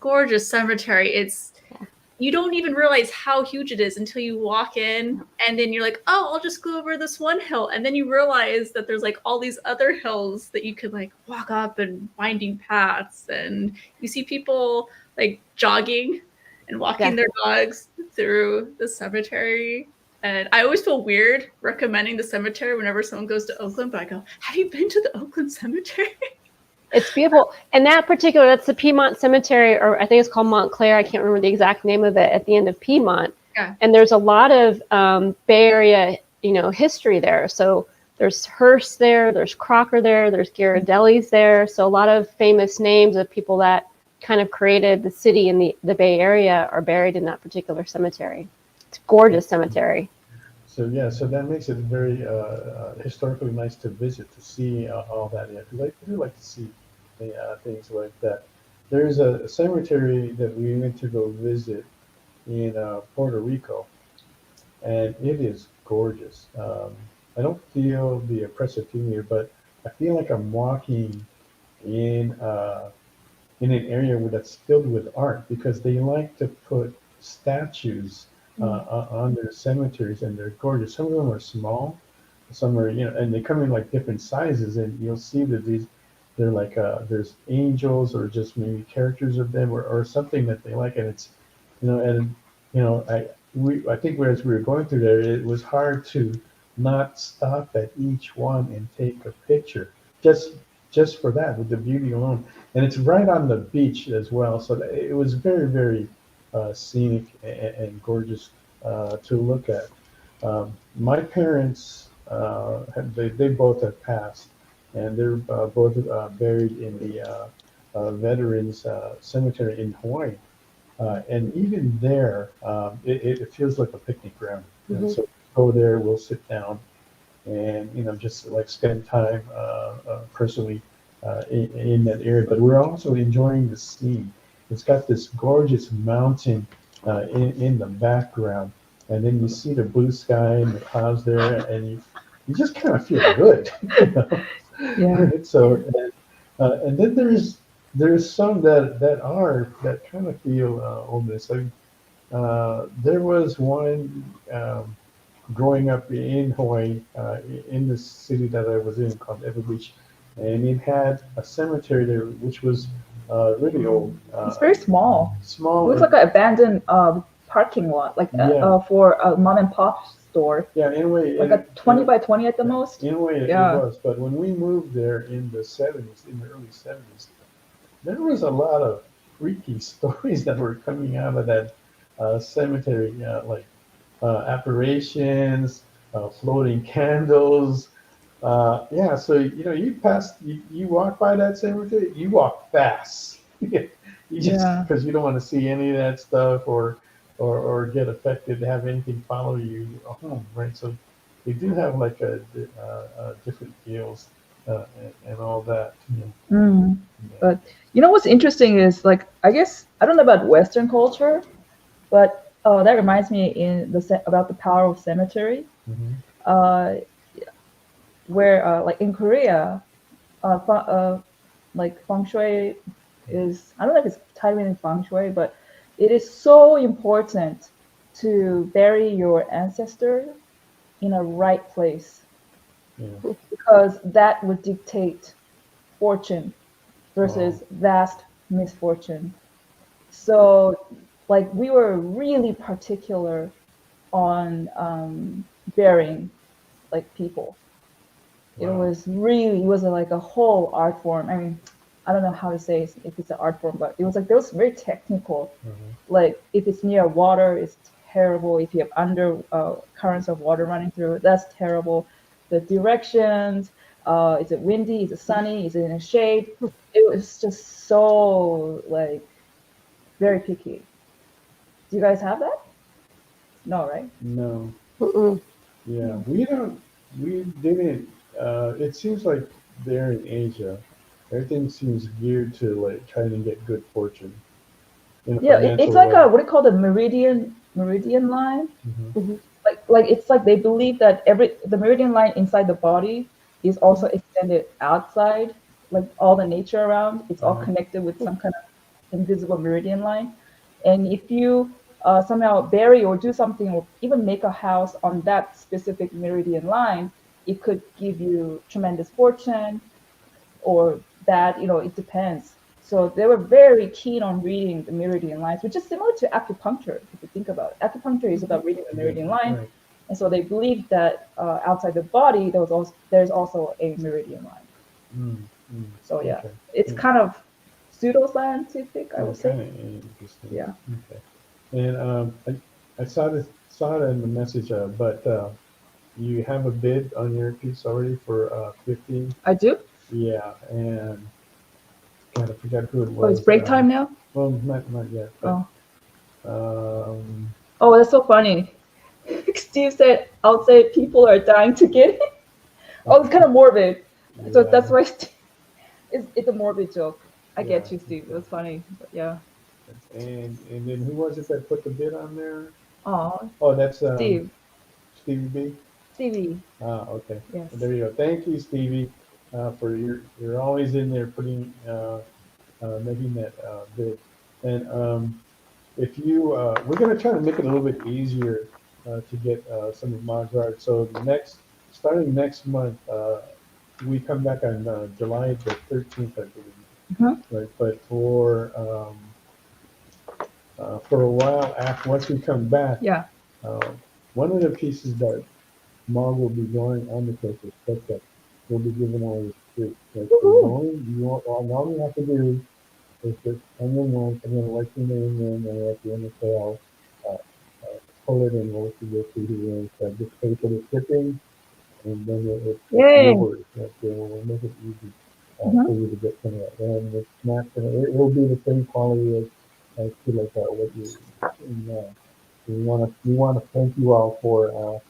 gorgeous cemetery. You don't even realize how huge it is until you walk in, and then you're like, oh, I'll just go over this one hill. And then you realize that there's like all these other hills that you could like walk up and winding paths. And you see people like jogging and walking their dogs through the cemetery. And I always feel weird recommending the cemetery whenever someone goes to Oakland, but I go, have you been to the Oakland Cemetery? It's beautiful. And that's the Piedmont Cemetery, or I think it's called Montclair. I can't remember the exact name of it, at the end of Piedmont. Yeah. And there's a lot of Bay Area, history there. So there's Hearst there, there's Crocker there, there's Ghirardelli's there. So a lot of famous names of people that kind of created the city in the Bay Area are buried in that particular cemetery. It's a gorgeous cemetery. So that makes it very historically nice to visit, to see all that. Yeah, I do like to see things like that. There's a cemetery that we went to go visit in Puerto Rico, and it is gorgeous. I don't feel the oppressive feeling here, but I feel like I'm walking in an area that's filled with art, because they like to put statues on their cemeteries, and they're gorgeous. Some of them are small, some are, and they come in like different sizes, and you'll see that they're like there's angels or just maybe characters of them or something that they like, and it's I think as we were going through there, it was hard to not stop at each one and take a picture just for that, with the beauty alone. And it's right on the beach as well, so it was very, very scenic and gorgeous to look at. My parents, they both have passed, and they're both buried in the Veterans Cemetery in Hawaii. And even there, it feels like a picnic ground. Mm-hmm. So we'll go there, we'll sit down, and just like spend time personally in that area. But we're also enjoying the scene. It's got this gorgeous mountain in the background, and then you see the blue sky and the clouds there, and you just kind of feel good. Yeah. So and then there's some that kind of feel ominous. There was one growing up in Hawaii, in the city that I was in called Ever Beach, and it had a cemetery there which was really old. It's very small. It Small. looks like an abandoned parking lot, like Yeah. for a mom and pop store. Yeah, in a way. Like a 20 by 20 at the most. In a way, it Yeah. was. But when we moved there in the early 70s, there was a lot of freaky stories that were coming out of that cemetery, like apparitions, floating candles. Yeah, so you walk by that cemetery, you walk fast. You just Yeah. because you don't want to see any of that stuff or get affected, have anything follow you home, right? So they do have like a different feels and all that. Mm. Yeah. But what's interesting is, like, I guess I don't know about Western culture, but that reminds me about the power of cemetery. Mhm. Where like in Korea, like feng shui is, I don't know if it's tied in feng shui, but it is so important to bury your ancestor in a right place, Yeah. because that would dictate fortune versus vast misfortune. So, like, we were really particular on burying like people. It Wow. was like a whole art form. I mean, I don't know how to say if it's an art form, but it was like, there was very technical. Mhm. Like, if it's near water, it's terrible. If you have under currents of water running through, that's terrible. The directions, is it windy? Is it sunny? Is it in a shade? It was just so, like, very picky. Do you guys have that? No, right? No. Mm-mm. Yeah, we didn't. It seems like there in Asia, everything seems geared to like trying to get good fortune in a Yeah, financial it's like way. what do you call the meridian line? Mhm. Mhm. Like it's like they believe that the meridian line inside the body is also extended outside, like all the nature around. It's all Uh-huh. connected with some kind of invisible meridian line. And if you somehow bury or do something or even make a house on that specific meridian line, it could give you tremendous fortune or bad, it depends. So they were very keen on reading the meridian lines, which is similar to acupuncture, if you think about it. Acupuncture is about reading the Yeah, meridian line. right. And so they believed that outside the body, there's also a meridian line. Mm, mm, So yeah, okay. it's Yeah, kind of pseudoscientific, I would say. kind of interesting. Yeah. Okay. And I saw it in the message, but you have a bid on your piece already for 50. I do? Yeah, and God, I forgot who it Oh, it's was. break time now? Well, not yet, but Oh. um, Oh, that's so funny. Steve said, outside people are dying to get it. Oh, it's kind of morbid. So that's yeah, why it's a morbid joke. I yeah. get you, Steve. It was funny. But yeah. And then who was it that put the bid on there? Oh, Oh, that's Steve. Stevie B. Stevie. Ah, okay. Yes. Well, there you go. Thank you, Stevie, for you're always in there putting making that bid. And if you we're going to try to make it a little bit easier to get some of Mog's art. So starting next month, we come back on July the 13th, I believe. Mhm. Right, but for a while after, once we come back, Yeah. uh, one of the pieces that Mog will be drawing on the paper, sketchup, will be given away free. Right? So Woohoo. all you have to do is just send your name, and then write your name in, and at the end of the sale, uh, pull it in, we'll see your CD in, so just pay for the shipping, and then it's Yay. yours. Right? So we'll make it easy for Mhm. you to get some of that. And it's not gonna, it'll be the same quality as to like what you, and, we want to thank you all for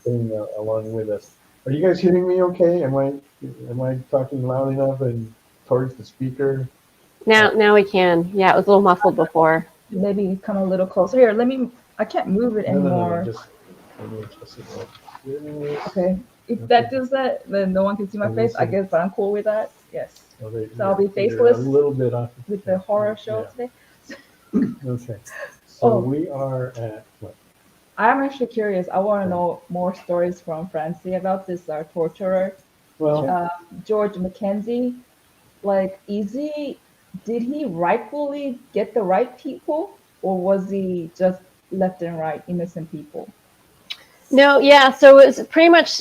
staying along with us. Are you guys hearing me okay? Am I talking loud enough and towards the speaker? Now we can. Yeah, it was a little muffled before. Maybe come a little closer. Here, I can't move it anymore. No, just let me adjust it like this. Okay. If Okay. that does that, then no one can see my face. I guess I'm cool with that. Yes. So I'll be you're faceless a little bit off with the horror show Yeah. today. Okay. So Oh. we are at what? I'm actually curious. I want to know more stories from Francie about this torturer, Well, George Mackenzie. Like, did he rightfully get the right people, or was he just left and right innocent people? No, yeah. So it was pretty much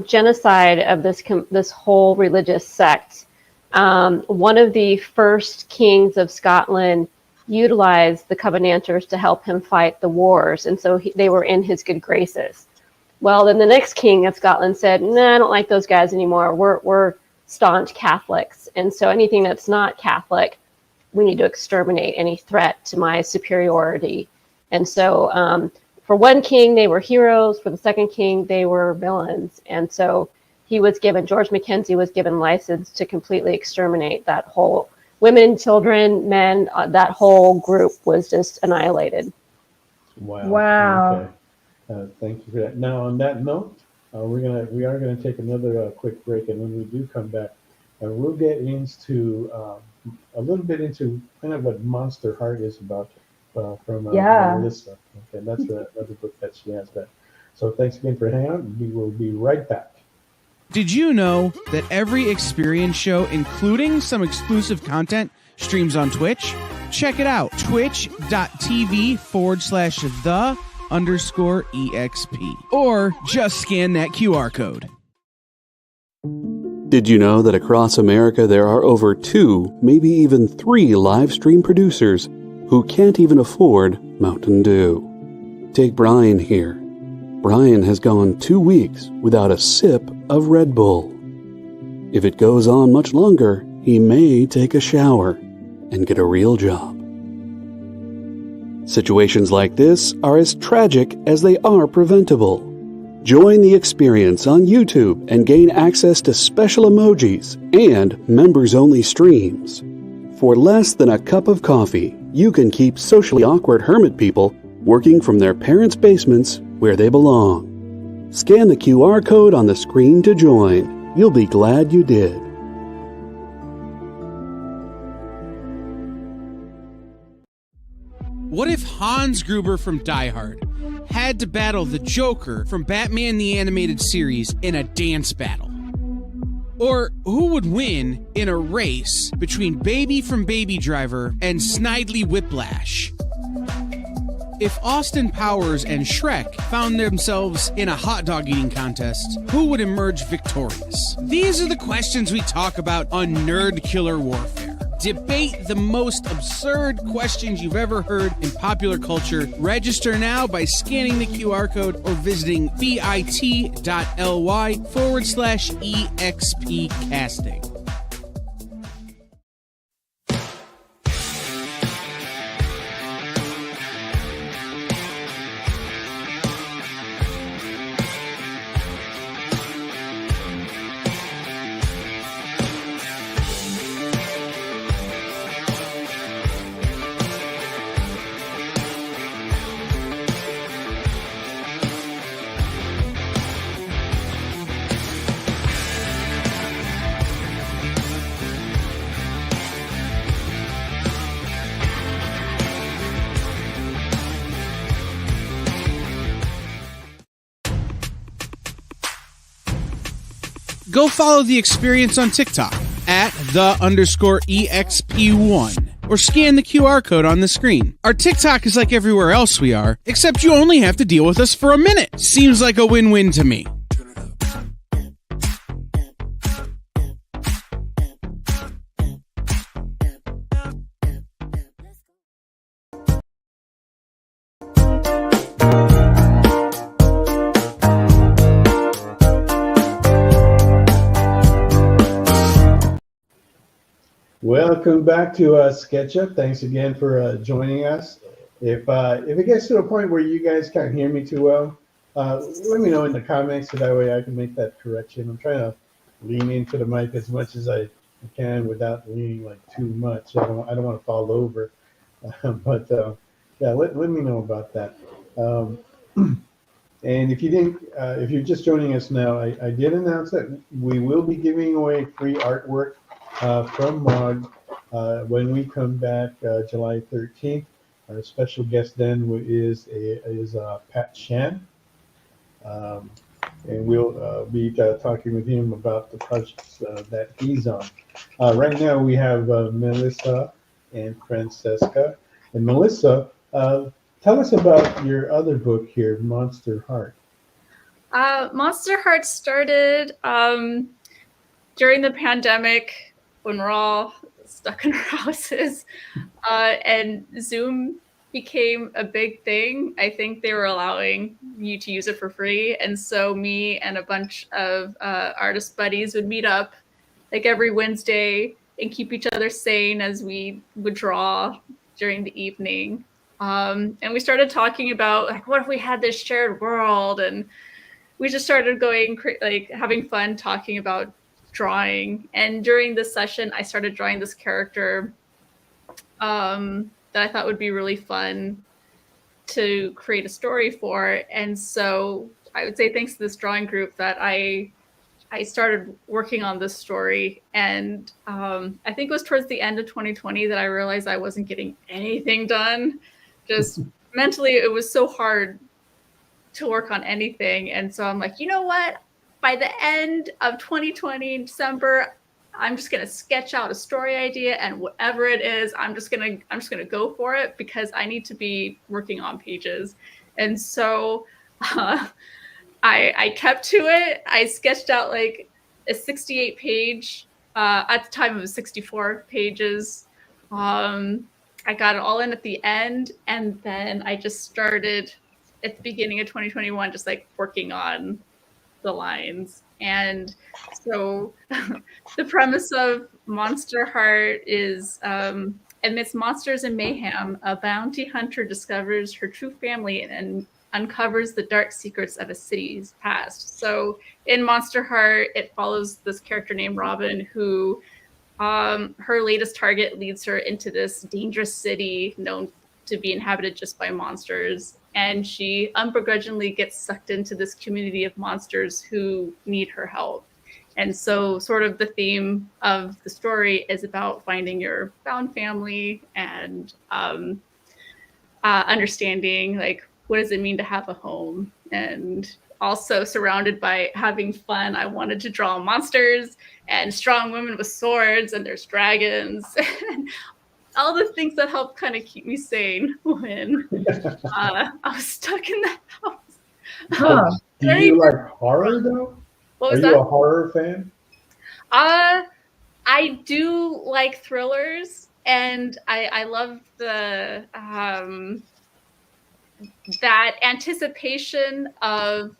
genocide of this whole religious sect. One of the first kings of Scotland utilized the Covenanters to help him fight the wars, and so they were in his good graces. Well, then the next king of Scotland said, "Nah, I don't like those guys anymore. We're staunch Catholics, and so anything that's not Catholic, we need to exterminate any threat to my superiority." And so for one king, they were heroes. For the second king, they were villains. And so George Mackenzie was given license to completely exterminate that whole women, children, men, that whole group was just annihilated. Wow. Okay. Thank you for that. Now, on that note, we are gonna take another quick break, and when we do come back, we'll get into a little bit into kind of what Monster Heart is about from Melissa. Okay, that's another book that she has there. So thanks again for hanging out. We will be right back. Did you know that every experience show, including some exclusive content, streams on Twitch? Check it out, twitch.tv/the_EXP. Or just scan that QR code. Did you know that across America there are over 2, maybe even 3 live stream producers who can't even afford Mountain Dew? Take Brian here. Brian has gone 2 weeks without a sip of Red Bull. If it goes on much longer, he may take a shower and get a real job. Situations like this are as tragic as they are preventable. Join the experience on YouTube and gain access to special emojis and members-only streams. For less than a cup of coffee, you can keep socially awkward hermit people working from their parents' basements where they belong. Scan the QR code on the screen to join. You'll be glad you did. What if Hans Gruber from Die Hard had to battle the Joker from Batman the Animated Series in a dance battle? Or who would win in a race between Baby from Baby Driver and Snidely Whiplash? If Austin Powers and Shrek found themselves in a hot dog eating contest, who would emerge victorious? These are the questions we talk about on Nerd Killer Warfare. Debate the most absurd questions you've ever heard in popular culture. Register now by scanning the QR code or visiting bit.ly/EXP casting. Go follow the experience on TikTok at @the_EXP1 or scan the QR code on the screen. Our TikTok is like everywhere else we are, except you only have to deal with us for a minute. Seems like a win-win to me. Welcome back to SketchUp. Thanks again for joining us. If it gets to a point where you guys can't hear me too well, let me know in the comments so that way I can make that correction. I'm trying to lean into the mic as much as I can without leaning like too much. I don't want to fall over. But yeah, let me know about that. Um, and if you didn't, if you're just joining us now, I did announce that we will be giving away free artwork from Mog when we come back July 13th. Our special guest then is Pat Shan. Um, and we'll be talking with him about the projects that he's on. Right now we have Melissa and Francesca. And Melissa, tell us about your other book here, Monster Heart. Monster Heart started during the pandemic when we're all stuck in our houses, and Zoom became a big thing. I think they were allowing you to use it for free. And so me and a bunch of artist buddies would meet up like every Wednesday and keep each other sane as we would draw during the evening. And we started talking about like, what if we had this shared world? And we just started going like having fun talking about drawing. And during this session, I started drawing this character that I thought would be really fun to create a story for. And so I would say thanks to this drawing group that I started working on this story. And I think it was towards the end of 2020 that I realized I wasn't getting anything done. Just mentally, it was so hard to work on anything. And so I'm like, you know what? By the end of 2020 in December, I'm just gonna sketch out a story idea, and whatever it is, I'm just gonna go for it because I need to be working on pages. And so I kept to it. I sketched out like a 68 page. At the time it was 64 pages. I got it all in at the end, and then I just started at the beginning of 2021, just like working on the lines. And so the premise of Monster Heart is amidst monsters and mayhem, a bounty hunter discovers her true family and uncovers the dark secrets of a city's past. So in Monster Heart, it follows this character named Robin who her latest target leads her into this dangerous city known to be inhabited just by monsters. And she unbegrudgingly gets sucked into this community of monsters who need her help. And so sort of the theme of the story is about finding your found family and understanding like, what does it mean to have a home? And also surrounded by having fun. I wanted to draw monsters and strong women with swords, and there's dragons. All the things that help kind of keep me sane when I was stuck in the house. Huh. Do you like horror though? What was Are you that? a horror fan? I do like thrillers, and I love the that anticipation of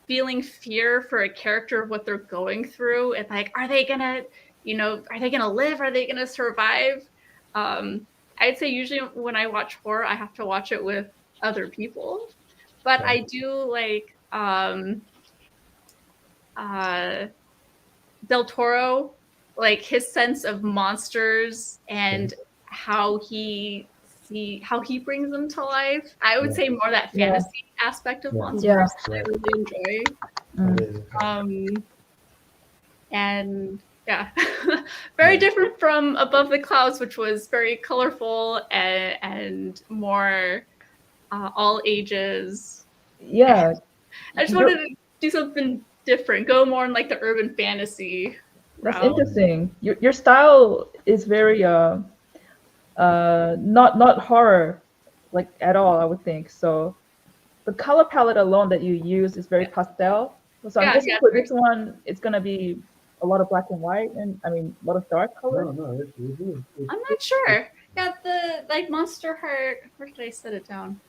feeling fear for a character of what they're going through, and like, are they gonna live? Are they gonna survive? I'd say usually when I watch horror, I have to watch it with other people, but I do like Del Toro, like his sense of monsters and how he brings them to life. I would say more that fantasy aspect of monsters that I really enjoy. And yeah, very different from Above the Clouds, which was very colorful and more all ages. Yeah. I just wanted to do something different, go more in like the urban fantasy That's route. interesting. Your style is very not horror like at all, I would think. So the color palette alone that you use is very pastel. So I'm guessing for this one it's gonna be a lot of black and white, and I mean a lot of dark color. No, I'm not sure. Yeah, the like Monster Heart. Where did I set it down?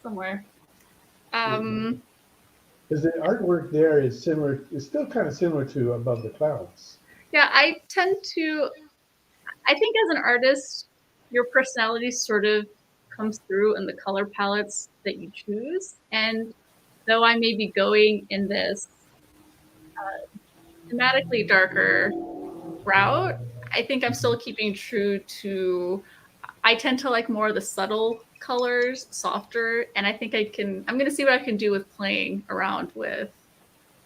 Somewhere. Because the artwork there is similar. It's still kind of similar to Above the Clouds. Yeah, I think as an artist, your personality sort of comes through in the color palettes that you choose. And though I may be going in this thematically darker route, I think I'm still keeping true to, I tend to like more of the subtle colors, softer, and I think I'm going to see what I can do with playing around with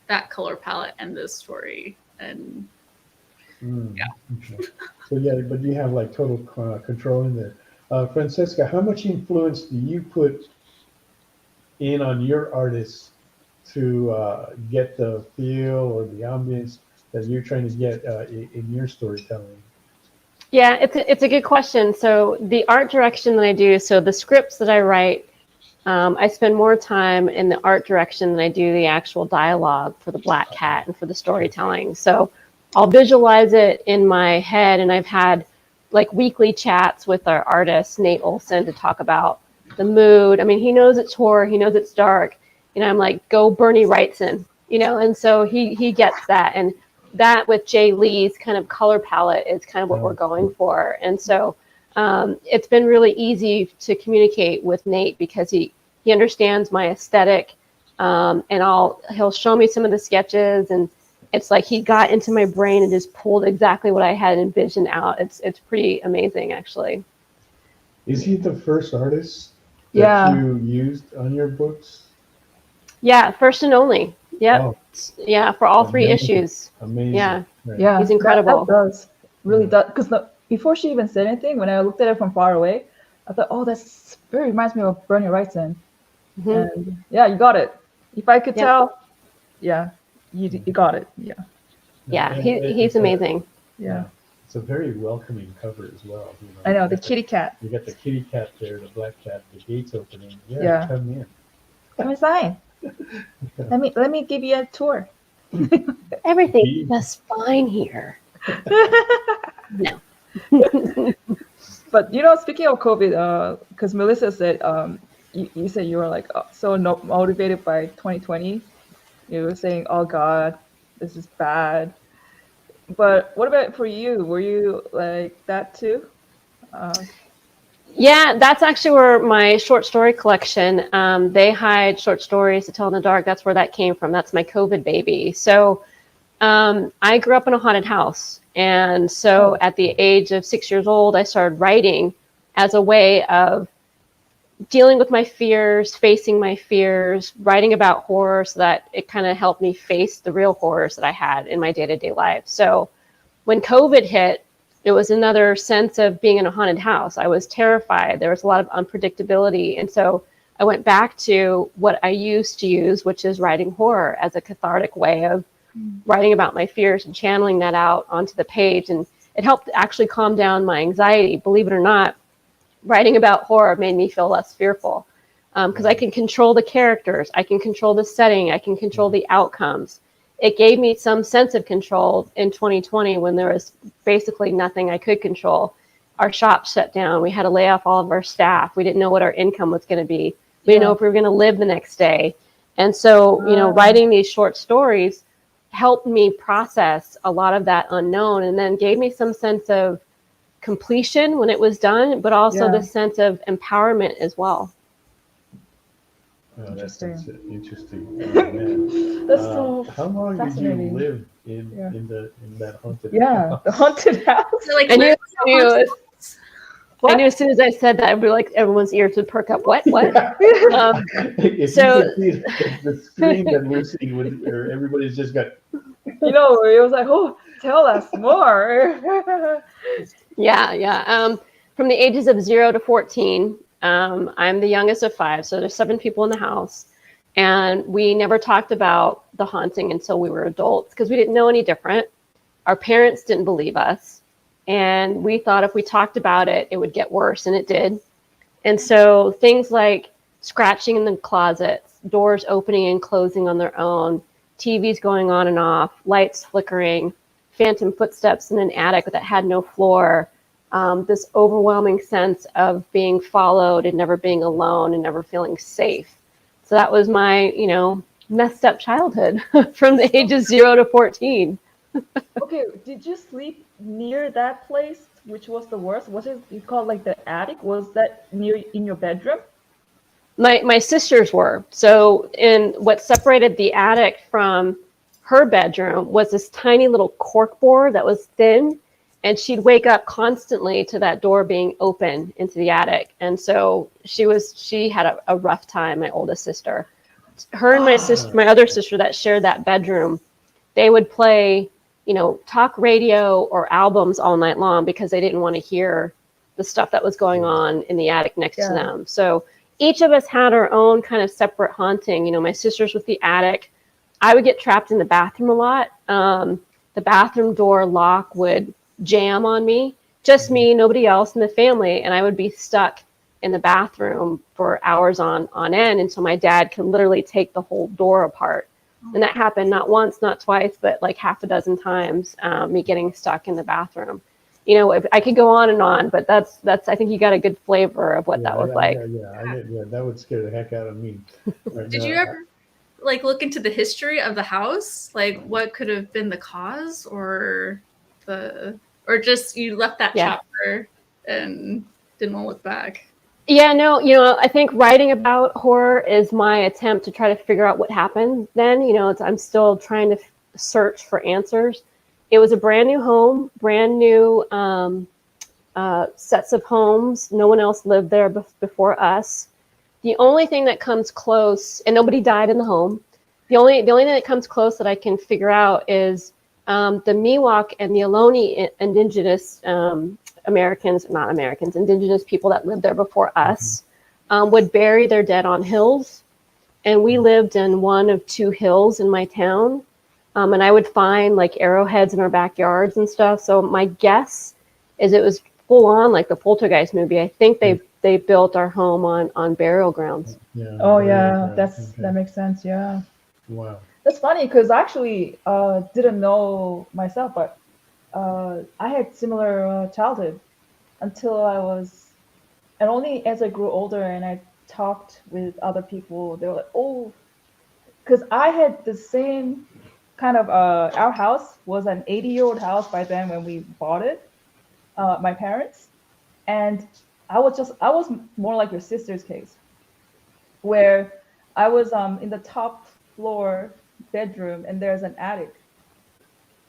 that color palette and this story. And yeah. Okay. So yeah, but you have like total control in there. Francesca, how much influence do you put in on your artists to get the feel or the ambience that you're trying to get in your storytelling? Yeah, it's a good question. So the art direction that I do, so the scripts that I write, I spend more time in the art direction than I do the actual dialogue for the Black Cat and for the storytelling. So I'll visualize it in my head, and I've had like weekly chats with our artist, Nate Olson, to talk about the mood. I mean, he knows it's horror, he knows it's dark. I'm like, go Bernie Wrightson, and so he gets that. And that with Jay Lee's kind of color palette is kind of what we're going for. And so it's been really easy to communicate with Nate because he understands my aesthetic, and he'll show me some of the sketches, and it's like he got into my brain and just pulled exactly what I had envisioned out. It's pretty amazing, actually. Is he the first artist that you used on your books? Yeah, first and only. Yep. Oh. Yeah, for all 3 issues. Amazing. Yeah. Right. Yeah, He's incredible. That does really does, because before she even said anything, when I looked at it from far away, I thought, oh, that's very reminds me of Bernie Wrightson. Mm-hmm. And yeah, you got it. If I could tell, yeah, you got it. Yeah. Yeah, he's amazing. Yeah. It's a very welcoming cover as well. I know, the kitty cat. You got the kitty cat there, the black cat, the gates opening. Yeah. Come in. Come inside. Let me give you a tour. Everything's just fine here. No. But speaking of COVID, because Melissa said, you said you were like so motivated by 2020. You were saying, "Oh God, this is bad." But what about for you? Were you like that too? Yeah, that's actually where my short story collection, They Hide Short Stories to Tell in the Dark, that's where that came from. That's my COVID baby. So I grew up in a haunted house. And so at the age of 6 years old, I started writing as a way of dealing with my fears, facing my fears, writing about horror so that it kind of helped me face the real horrors that I had in my day-to-day life. So when COVID hit, it was another sense of being in a haunted house. I was terrified. There was a lot of unpredictability. And so I went back to what I used to use, which is writing horror as a cathartic way of writing about my fears and channeling that out onto the page. And it helped actually calm down my anxiety. Believe it or not, writing about horror made me feel less fearful because I can control the characters. I can control the setting. I can control the outcomes. It gave me some sense of control in 2020 when there was basically nothing I could control. Our shop shut down. We had to lay off all of our staff. We didn't know what our income was going to be. We didn't know if we were going to live the next day. And so, writing these short stories helped me process a lot of that unknown and then gave me some sense of completion when it was done, but also the sense of empowerment as well. Oh, that's interesting. Oh, man. That's so how long did you fascinating. live in that haunted house? Yeah, the haunted house. So, like, I knew as soon as I said that, I'd be like, everyone's ears would perk up. What? If So- you could see the screen that Lucy would, or everybody's just got. It was like, oh, tell us more. Yeah. From the ages of 0 to 14, I'm the youngest of 5. So there's 7 people in the house. And we never talked about the haunting until we were adults because we didn't know any different. Our parents didn't believe us. And we thought if we talked about it, it would get worse. And it did. And so things like scratching in the closets, doors opening and closing on their own, TVs going on and off, lights flickering, phantom footsteps in an attic that had no floor, this overwhelming sense of being followed and never being alone and never feeling safe. So that was my, messed up childhood from the ages 0 to 14. Okay, did you sleep near that place which was the worst? Was it you called like the attic? Was that near in your bedroom? My sisters were. So in what separated the attic from her bedroom was this tiny little cork board that was thin, and she'd wake up constantly to that door being open into the attic. And so she had a rough time, my oldest sister. Her and my other sister that shared that bedroom, they would play, talk radio or albums all night long because they didn't want to hear the stuff that was going on in the attic next to them. So each of us had our own kind of separate haunting. My sisters with the attic. I would get trapped in the bathroom a lot. The bathroom door lock would jam on me, just me, nobody else in the family, and I would be stuck in the bathroom for hours on end until my dad could literally take the whole door apart. And that happened not once, not twice, but like half a dozen times, me getting stuck in the bathroom. If I could go on, but that's I think you got a good flavor of what that looked like. Yeah, that would scare the heck out of me. Did you ever look into the history of the house? Like what could have been the cause, or just you left that chapter and didn't want to look back? Yeah, no, I think writing about horror is my attempt to try to figure out what happened then. I'm still trying to search for answers. It was a brand new home, brand new sets of homes. No one else lived there before us. The only thing that comes close, and nobody died in the home. The only thing that comes close that I can figure out is the Miwok and the Ohlone indigenous indigenous people that lived there before us would bury their dead on hills. And we lived in one of two hills in my town. And I would find like arrowheads in our backyards and stuff. So my guess is it was full on like the Poltergeist movie. I think they built our home on burial grounds. Yeah. Oh yeah, that makes sense. Yeah. Wow. That's funny because I actually didn't know myself, but I had similar childhood until I was, and only as I grew older and I talked with other people, they were like, oh, because I had the same kind of, our house was an 80-year-old house by then when we bought it, my parents, and I was more like your sister's case, where I was in the top floor bedroom and there's an attic.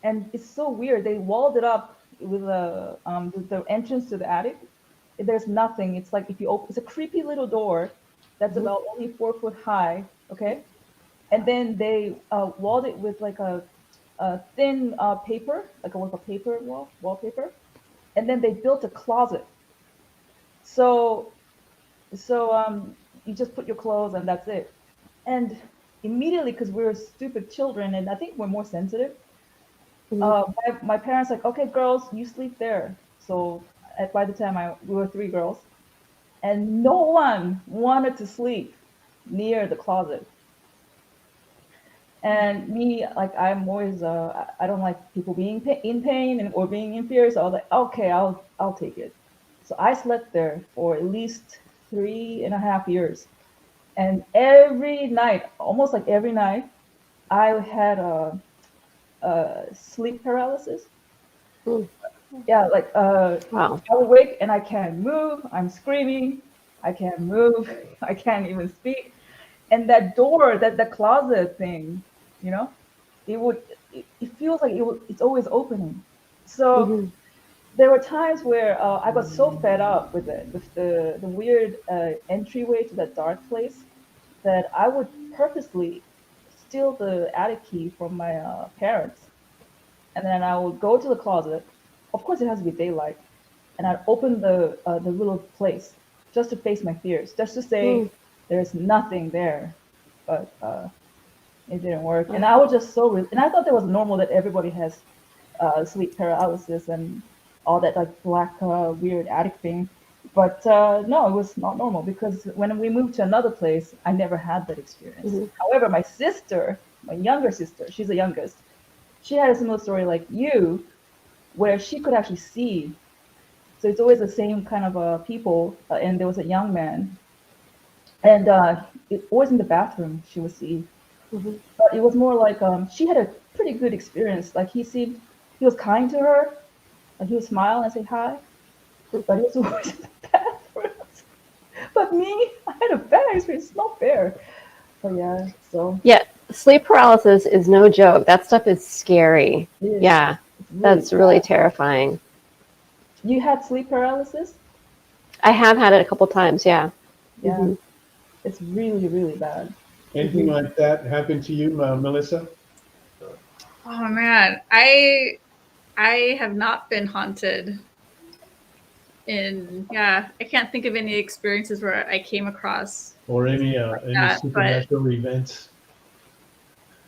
And it's so weird. They walled it up with the entrance to the attic. There's nothing. It's like if you open, it's a creepy little door that's about only 4 foot high. Okay, and then they walled it with like a thin paper, like a paper wallpaper, and then they built a closet. So you just put your clothes and that's it. And immediately, because we were stupid children, and I think we're more sensitive. My parents like, okay, girls, you sleep there. So by the time we were 3 girls, and no one wanted to sleep near the closet. And me, like, I'm always, I don't like people being in pain or being in fear. So I was like, okay, I'll take it. So I slept there for at least 3.5 years. And every night, almost like every night, I had sleep paralysis. Yeah, like Wow. I would wake and I can't move. I'm screaming. I can't move. I can't even speak. And that door, that closet thing, it feels like it's always opening. So there were times where I got so fed up with it, with the weird entryway to that dark place, that I would purposely steal the attic key from my parents. And then I would go to the closet. Of course, it has to be daylight. And I'd open the little place just to face my fears, just to say there's nothing there. But it didn't work. And I was just and I thought that was normal, that everybody has sleep paralysis and all that like black weird attic thing. But no, it was not normal, because when we moved to another place, I never had that experience. However, my sister, my younger sister, she's the youngest, she had a similar story like you, where she could actually see. So it's always the same kind of people, and there was a young man, and it always in the bathroom she would see. But it was more like she had a pretty good experience. Like he was kind to her, and he would smile and say hi, but he was always in the bathroom. But me, I had a bad experience. It's not fair. But yeah, so Yeah, sleep paralysis is no joke. That stuff is scary. it is. Yeah, It's really that's really bad. terrifying. You had sleep paralysis? I have had it a couple times. Yeah. Yeah, Mhm. it's really, really bad. Anything like that happen to you, Melissa? Oh man, I have not been haunted I can't think of any experiences where I came across Or any that, but supernatural events?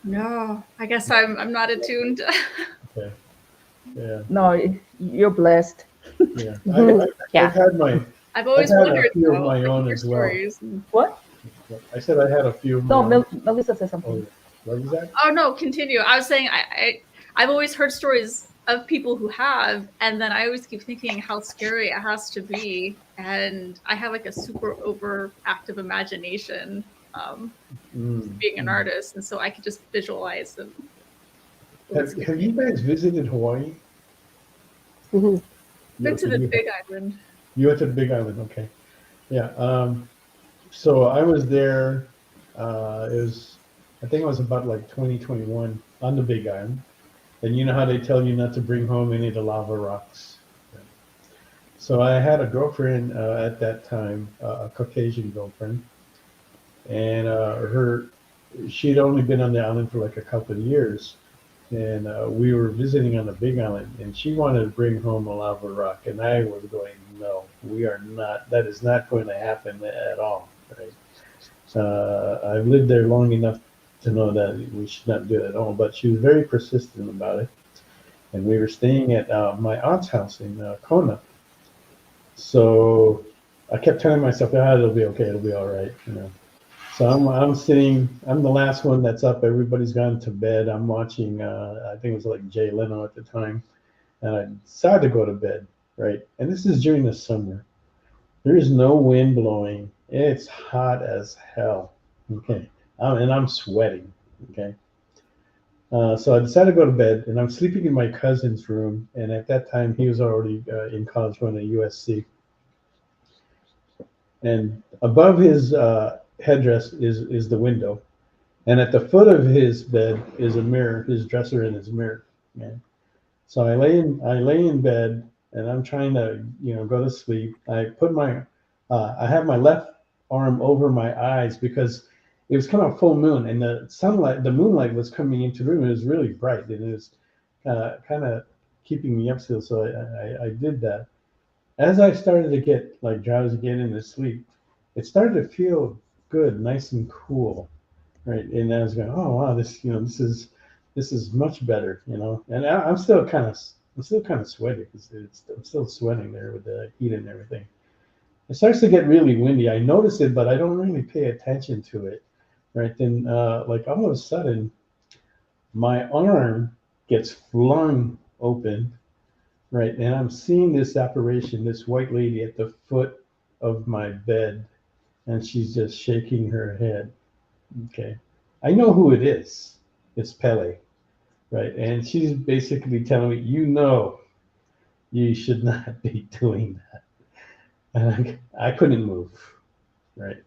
no, I guess I'm not attuned. Okay. Yeah. No, you're blessed. Yeah. Yeah. I've had I've always a wondered few of though, my like own your as well. stories. What? I said I had a few of my No, own. Melissa said Oh, something. yeah. What was that? Oh no, continue. I was saying I've always heard stories of people who have, and then I always keep thinking how scary it has to be. And I have like a super overactive imagination, being an artist, and so I could just visualize them. Have you guys visited Hawaii? Mhm. Been to the Big Island. You went to the Big Island, okay. Yeah. So I was there, I think it was about like 2021 on the Big Island. And you know how they tell you not to bring home any of the lava rocks. So I had a girlfriend at that time, a Caucasian girlfriend, and she'd only been on the island for like a couple of years, and we were visiting on the Big Island, and she wanted to bring home a lava rock, and I was going, no, we are not. That is not going to happen at all. Right? I've lived there long enough to know that we should not do it at all. But she was very persistent about it, and we were staying at my aunt's house in Kona. So I kept telling myself, it'll be okay, it'll be all right, you know. So I'm sitting, I'm the last one that's up. Everybody's gone to bed. I'm watching, I think it was like Jay Leno at the time. And I decided to go to bed, right? And this is during the summer. There is no wind blowing. It's hot as hell, okay? And I'm sweating, okay? So I decided to go to bed, and I'm sleeping in my cousin's room. And at that time, he was already in college going to USC. And above his headdress is the window, and at the foot of his bed is a mirror, his dresser and his mirror. Okay? So I lay in bed, and I'm trying to go to sleep. I have my left arm over my eyes because it was kind of full moon, and the moonlight was coming into the room. It was really bright, and it was kind of keeping me up still. So I did that. As I started to get like drowsy, get into sleep, it started to feel good, nice and cool, right? And I was going, oh wow, this is much better, you know. And I'm still kind of sweaty because I'm still sweating there with the heat and everything. It starts to get really windy. I notice it, but I don't really pay attention to it, right? Then like all of a sudden, my arm gets flung open. Right, and I'm seeing this apparition, this white lady at the foot of my bed, and she's just shaking her head. Okay, I know who it is. It's Pele, right? And she's basically telling me, you should not be doing that. And I couldn't move, right?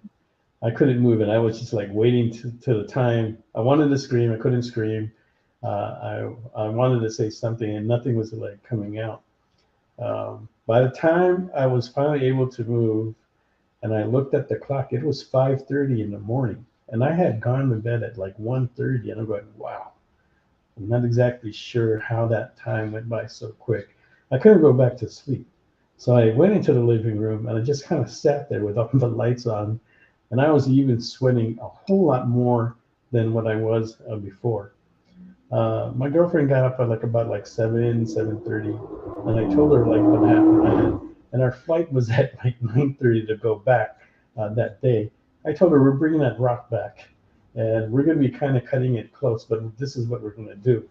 I couldn't move, and I was just like waiting to the time. I wanted to scream, I couldn't scream. I wanted to say something, and nothing was like coming out. By the time I was finally able to move and I looked at the clock, it was 5:30 in the morning. And I had gone to bed at like 1:30, and I'm going, wow, I'm not exactly sure how that time went by so quick. I couldn't go back to sleep. So I went into the living room and I just kind of sat there with all the lights on. And I was even sweating a whole lot more than what I was before. My girlfriend got up at like about like 7:30, and I told her like what happened. And our flight was at like 9:30 to go back that day. I told her we're bringing that rock back, and we're going to be kind of cutting it close, but this is what we're going to do.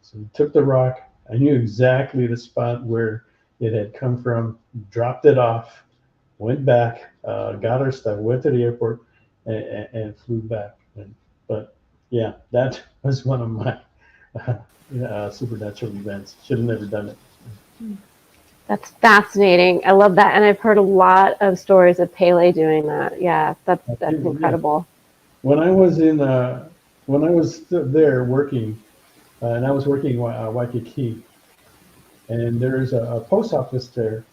So we took the rock. I knew exactly the spot where it had come from, dropped it off, went back, got our stuff, went to the airport, and flew back. But yeah, that was one of my supernatural events. Should have never done it. That's fascinating. I love that, and I've heard a lot of stories of Pele doing that. Yeah, that's incredible. When I was there working, and I was working in Waikiki, and there's a post office there.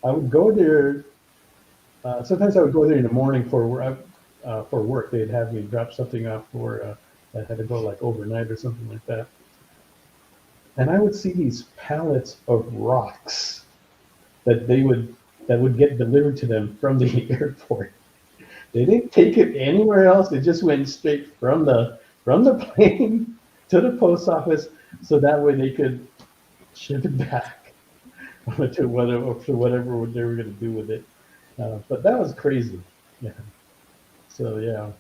I would go there. Sometimes I would go there in the morning for work. They'd have me drop something off for I had to go like overnight or something like that. And I would see these pallets of rocks that would get delivered to them from the airport. They didn't take it anywhere else. It just went straight from the plane to the post office, so that way they could ship it back to whatever they were going to do with it. But that was crazy. Yeah. So yeah,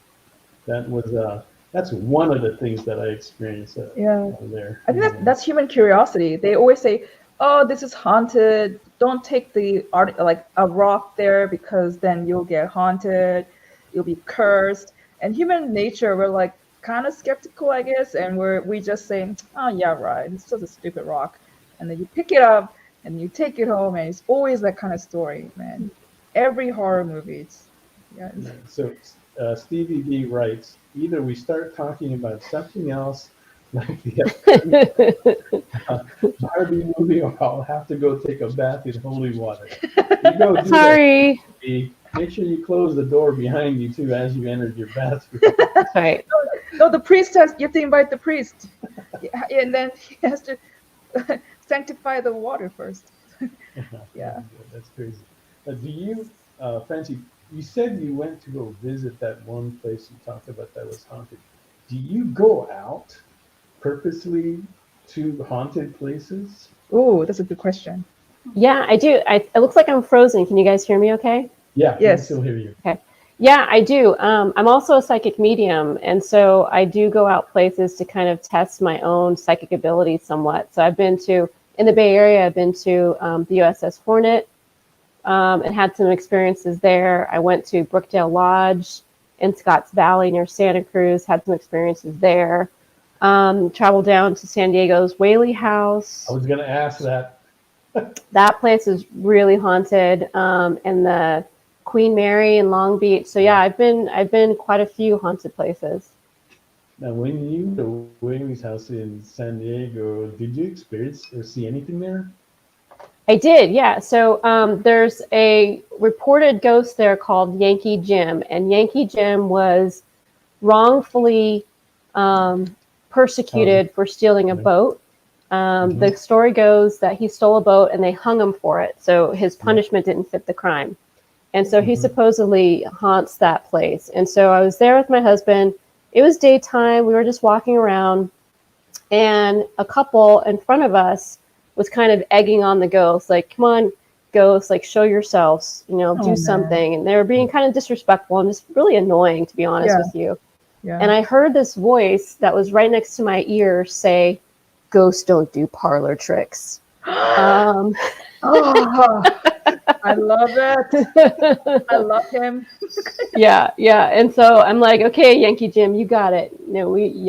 that's one of the things that I experienced over there. I think that's human curiosity. They always say, "Oh, this is haunted. Don't take the art like a rock there because then you'll get haunted. You'll be cursed." And human nature, we're like kind of skeptical, I guess, and we just say, "Oh yeah, right. It's just a stupid rock." And then you pick it up and you take it home, and it's always that kind of story, man. Every horror movie, So Stevie B writes, either we start talking about something else, like the Barbie movie, or I'll have to go take a bath in holy water. Sorry. Make sure you close the door behind you too as you entered your bathroom. Right. No, the priest you have to invite the priest, and then he has to sanctify the water first. Yeah. That's crazy. Do you, Francie, you said you went to go visit that one place you talked about that was haunted. Do you go out purposely to haunted places? Oh, that's a good question. Yeah, I do. It looks like I'm frozen. Can you guys hear me okay? Yeah, yes. I can still hear you. Okay. Yeah, I do. I'm also a psychic medium, and so I do go out places to kind of test my own psychic abilities somewhat. So I've been in the Bay Area, I've been to the USS Hornet, and had some experiences there. I went to Brookdale Lodge in Scotts Valley near Santa Cruz, had some experiences there. Traveled down to San Diego's Whaley House. I was going to ask that. That place is really haunted, and the Queen Mary in Long Beach. So yeah, I've been quite a few haunted places. Now, when you went to Whaley's house in San Diego, did you experience or see anything there? I did, yeah. So there's a reported ghost there called Yankee Jim, and Yankee Jim was wrongfully persecuted for stealing a boat. The story goes that he stole a boat and they hung him for it. So his punishment didn't fit the crime. And so he supposedly haunts that place. And so I was there with my husband. It was daytime. We were just walking around, and a couple in front of us was kind of egging on the ghost, like, "Come on, ghosts, like, show yourselves, do something." And they were being kind of disrespectful and just really annoying, to be honest with you. Yeah. And I heard this voice that was right next to my ear say, "Ghosts don't do parlor tricks." I love it. I love him. Yeah. And so I'm like, "Okay, Yankee Jim, you got it.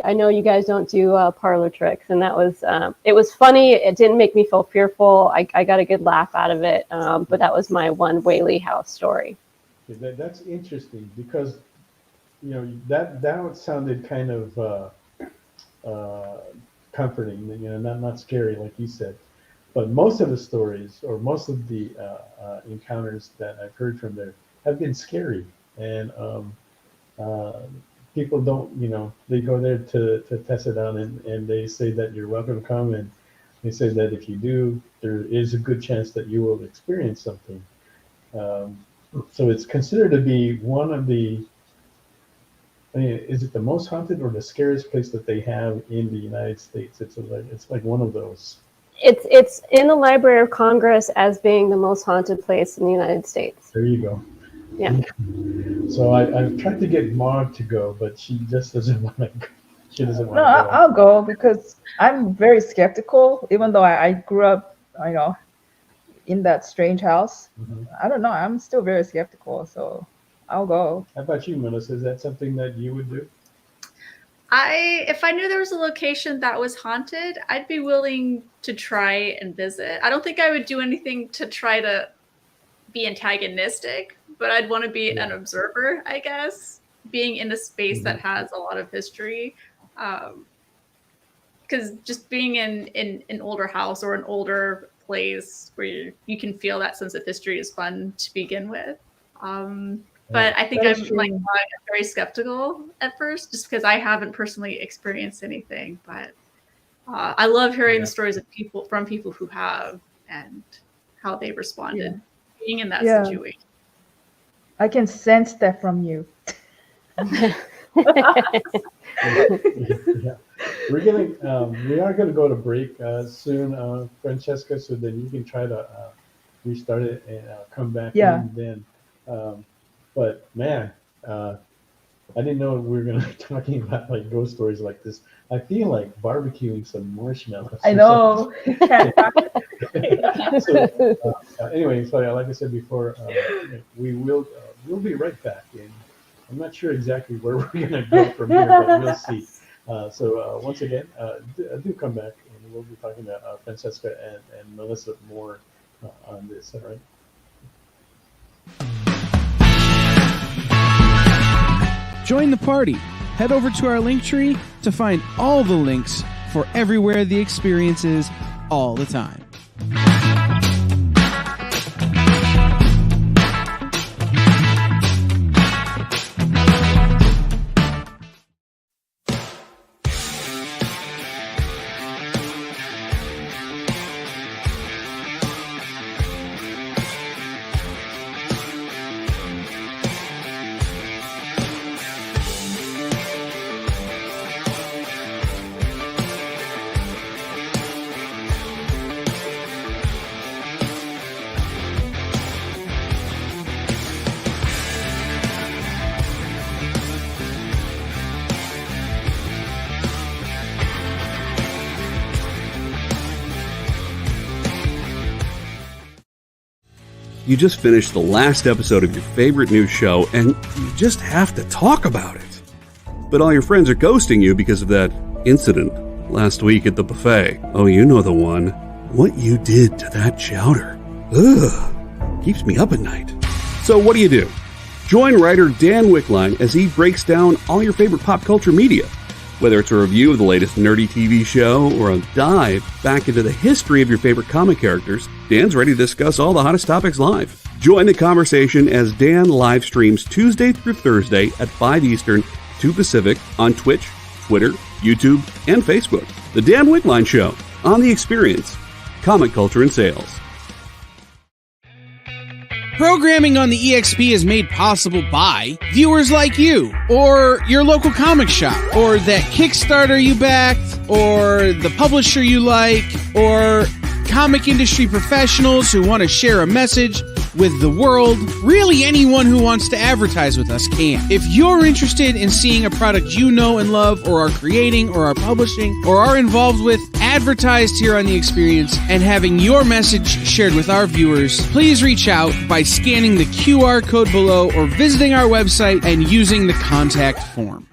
I know you guys don't do parlor tricks." And that was, it was funny. It didn't make me feel fearful. I got a good laugh out of it. But that was my one Whaley House story. That's interesting because, that sounded kind of comforting, not scary like you said. But most of the stories or most of the encounters that I've heard from there have been scary. And people don't, they go there to test it out, and they say that you're welcome to come. And they say that if you do, there is a good chance that you will experience something. So it's considered to be one of the, is it the most haunted or the scariest place that they have in the United States? It's like one of those. It's in the Library of Congress as being the most haunted place in the United States. There you go. Yeah. So I've tried to get Mog to go, but she just doesn't want to go. She doesn't want to go. I'll go because I'm very skeptical, even though I grew up, in that strange house. I don't know. I'm still very skeptical, so I'll go. How about you, Melissa? Is that something that you would do? If I knew there was a location that was haunted, I'd be willing to try and visit. I don't think I would do anything to try to be antagonistic, but I'd want to be an observer, I guess, being in a space that has a lot of history. Because just being in an older house or an older place where you can feel that sense of history is fun to begin with. But I think I'm like very skeptical at first, just because I haven't personally experienced anything. But I love hearing the stories of people who have and how they responded being in that situation. I can sense that from you. We are gonna go to break soon, Francesca, so then you can try to restart it and come back in then. But man, I didn't know we were gonna be talking about like ghost stories like this. I feel like barbecuing some marshmallows. I know. Anyway, so like I said before, we'll be right back. And I'm not sure exactly where we're gonna go from here, but we'll see. So once again, do come back, and we'll be talking to Francesca and Melissa more on this. All right. Join the party. Head over to our link tree to find all the links for everywhere the experience is all the time. You just finished the last episode of your favorite new show, and you just have to talk about it. But all your friends are ghosting you because of that incident last week at the buffet. Oh, you know the one. What you did to that chowder. Ugh. Keeps me up at night. So what do? Join writer Dan Wickline as he breaks down all your favorite pop culture media. Whether it's a review of the latest nerdy TV show or a dive back into the history of your favorite comic characters, Dan's ready to discuss all the hottest topics live. Join the conversation as Dan live streams Tuesday through Thursday at 5 Eastern, 2 Pacific on Twitch, Twitter, YouTube, and Facebook. The Dan Wickline Show, on The Experience, comic culture and sales. Programming on the EXP is made possible by viewers like you, or your local comic shop, or that Kickstarter you backed, or the publisher you like, or comic industry professionals who want to share a message with the world. Really, anyone who wants to advertise with us can. If you're interested in seeing a product you know and love, or are creating, or are publishing, or are involved with, advertised here on The Experience, and having your message shared with our viewers, please reach out by scanning the QR code below or visiting our website and using the contact form.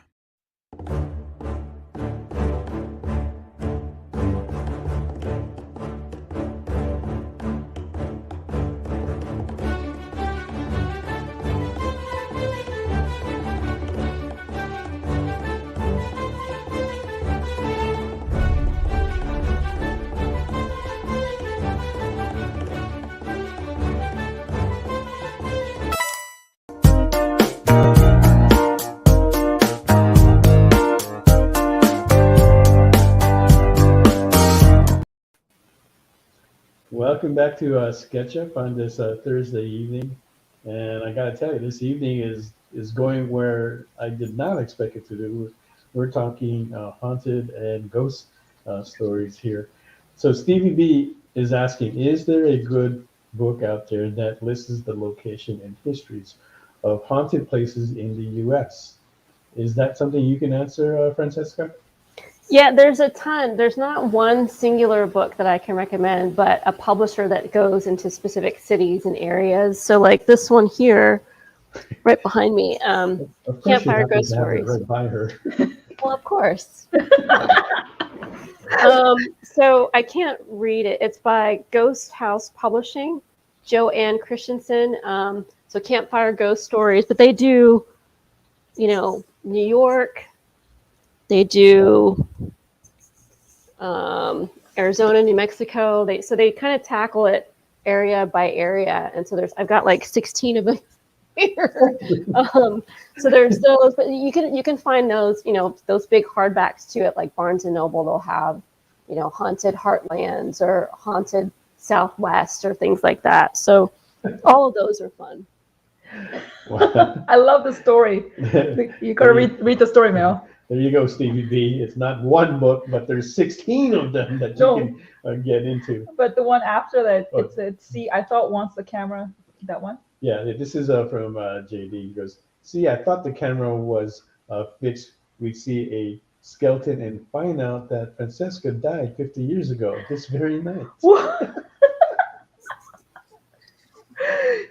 Welcome back to Sketch Up on this Thursday evening, and I gotta tell you, this evening is going where I did not expect it to do. We're talking haunted and ghost stories here. So Stevie B is asking, is there a good book out there that lists the location and histories of haunted places in the U.S.? Is that something you can answer, Francesca? Yeah, there's a ton. There's not one singular book that I can recommend, but a publisher that goes into specific cities and areas. So like this one here, right behind me, Campfire Ghost Stories. Right by her. Well, of course. So I can't read it. It's by Ghost House Publishing, Joanne Christensen. So Campfire Ghost Stories, but they do, New York. They do Arizona, New Mexico. They kind of tackle it area by area, and so I've got like 16 of them here. So there's those, but you can find those, those big hardbacks too at like Barnes and Noble. They'll have, Haunted Heartlands or Haunted Southwest or things like that. So all of those are fun. Wow. I love the story. You gotta read the story, Mel. There you go, Stevie B. It's not one book, but there's 16 of them that you can get into. But the one after that, it's See, I Thought Once the Camera, that one? Yeah, this is from JD. He goes, see, I thought the camera was fixed. We'd see a skeleton and find out that Francesca died 50 years ago this very night.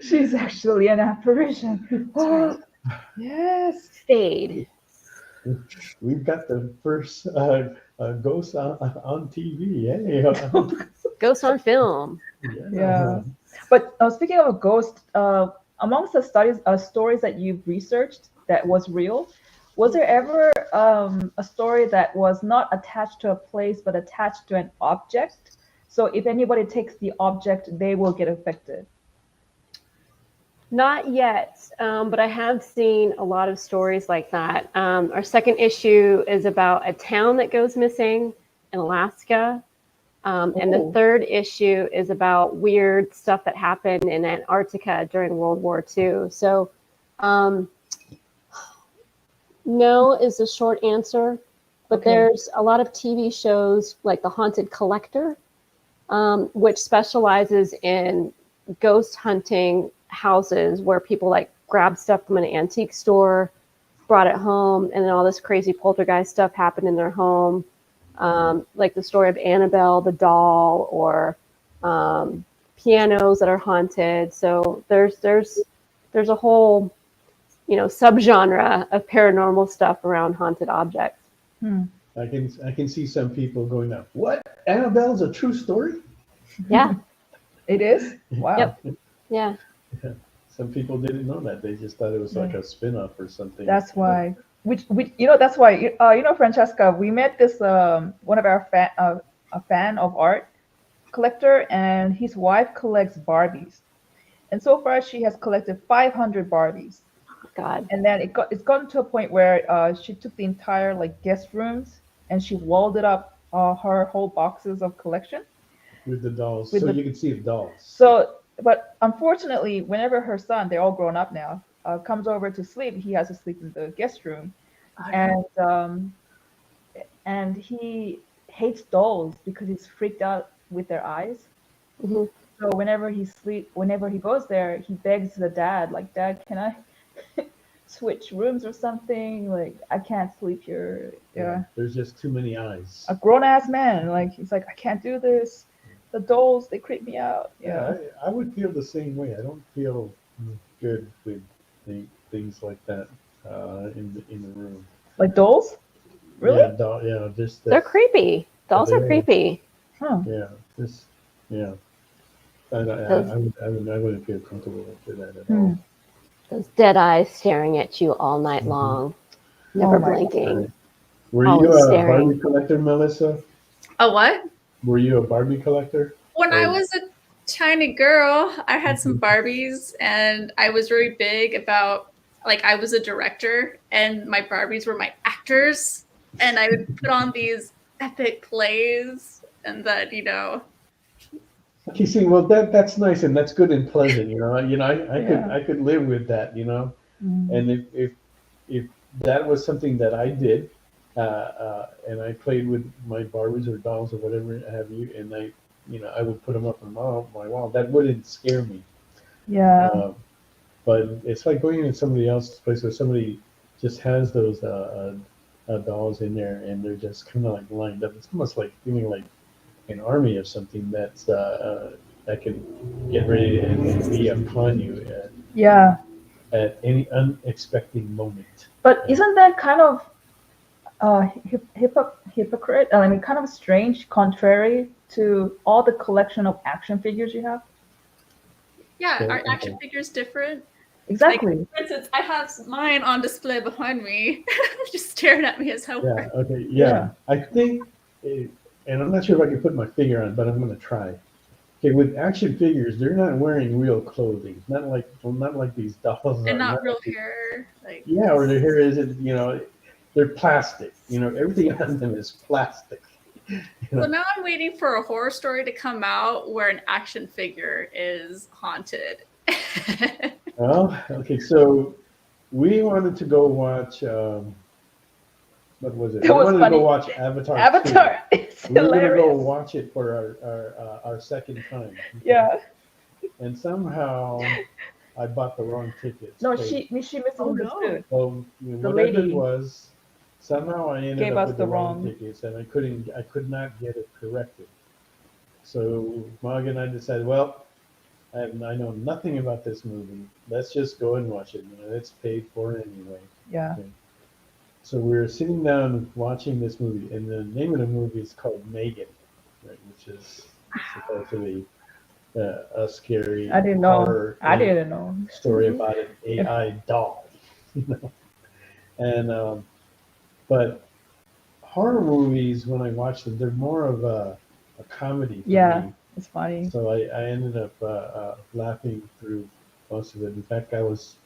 She's actually an apparition. Right. Yes. Stayed. We've got the first ghost on TV. Hey. Ghost on film. Yeah. But speaking of a ghost, amongst the stories that you've researched that was real, was there ever a story that was not attached to a place but attached to an object? So if anybody takes the object, they will get affected. Not yet, but I have seen a lot of stories like that. Our second issue is about a town that goes missing in Alaska. And the third issue is about weird stuff that happened in Antarctica during World War II. So no is the short answer, but there's a lot of TV shows like The Haunted Collector, which specializes in ghost hunting houses where people like grab stuff from an antique store, brought it home, and then all this crazy poltergeist stuff happened in their home. Like the story of Annabelle the doll, or pianos that are haunted. So there's a whole subgenre of paranormal stuff around haunted objects. I can see some people going up. What? Annabelle's a true story? Yeah. It is? Wow. Yep. Yeah. Some people didn't know that. They just thought it was like a spin-off or something. That's why. That's why, Francesca, we met this one of our a fan of art collector, and his wife collects Barbies, and so far she has collected 500 Barbies. God. And then it's gotten to a point where she took the entire guest rooms and she walled it up, her whole boxes of collection with the dolls, so you can see the dolls. So, but unfortunately, whenever her son, they're all grown up now, comes over to sleep, he has to sleep in the guest room. And he hates dolls because he's freaked out with their eyes. Mm-hmm. So whenever he goes there, he begs the dad, like, Dad, can I switch rooms or something? Like, I can't sleep here. Yeah. There's just too many eyes. A grown-ass man, he's like, I can't do this. The dolls, they creep me out. Yeah, I would feel the same way. I don't feel good with things like that in the room. Like dolls? Really? Yeah, just they're creepy. Dolls are creepy. Huh. Yeah, I wouldn't feel comfortable with that at all. Those dead eyes staring at you all night long, never blinking. God. Were you a Barbie collector, Melissa? A what? Were you a Barbie collector? When I was a tiny girl, I had some Barbies, and I was very big about, I was a director, and my Barbies were my actors, and I would put on these epic plays, and that, Okay, see, well, that's nice and that's good and pleasant, I could live with that, And if that was something that I did, and I played with my Barbies or dolls or whatever have you, and I would put them up on my wall, that wouldn't scare me. Yeah. But it's like going into somebody else's place where somebody just has those dolls in there and they're just kind of lined up. It's almost like feeling like an army of something that can get ready and be upon you at any unexpected moment. But isn't that kind of, Hypocrite. I mean, kind of strange, contrary to all the collection of action figures you have. Yeah, Okay, are action okay. figures different? Exactly. Like, for instance, I have mine on display behind me, just staring at me as hell. Yeah, okay, Yeah. yeah. I think, and I'm not sure if I can put my finger on it, but I'm going to try. Okay, with action figures, they're not wearing real clothing. Not like these dolls And are. not Not real like these, hair. Like, yeah, or their hair isn't, they're plastic. Everything on them is plastic. so now I'm waiting for a horror story to come out where an action figure is haunted. Well, okay, so we wanted to go watch, what was it? It We was wanted to go funny. watch Avatar 2. Avatar. It's We were going to go hilarious. watch it for our second time. Yeah. And somehow I bought the wrong tickets. No, Okay. she misunderstood. So The what happened lady was somehow I ended gave up us with the the wrong wrong. tickets, and I could not get it corrected. So Mog and I decided, well, I know nothing about this movie. Let's just go and watch it. It's paid for anyway. Yeah. Okay. So we were sitting down watching this movie, and the name of the movie is called Megan, right, which is supposed to be a scary I didn't know. horror I didn't know. story about an AI doll. And but horror movies, when I watch them, they're more of a comedy for Yeah, me. it's funny. So I ended up laughing through most of it. In fact, I was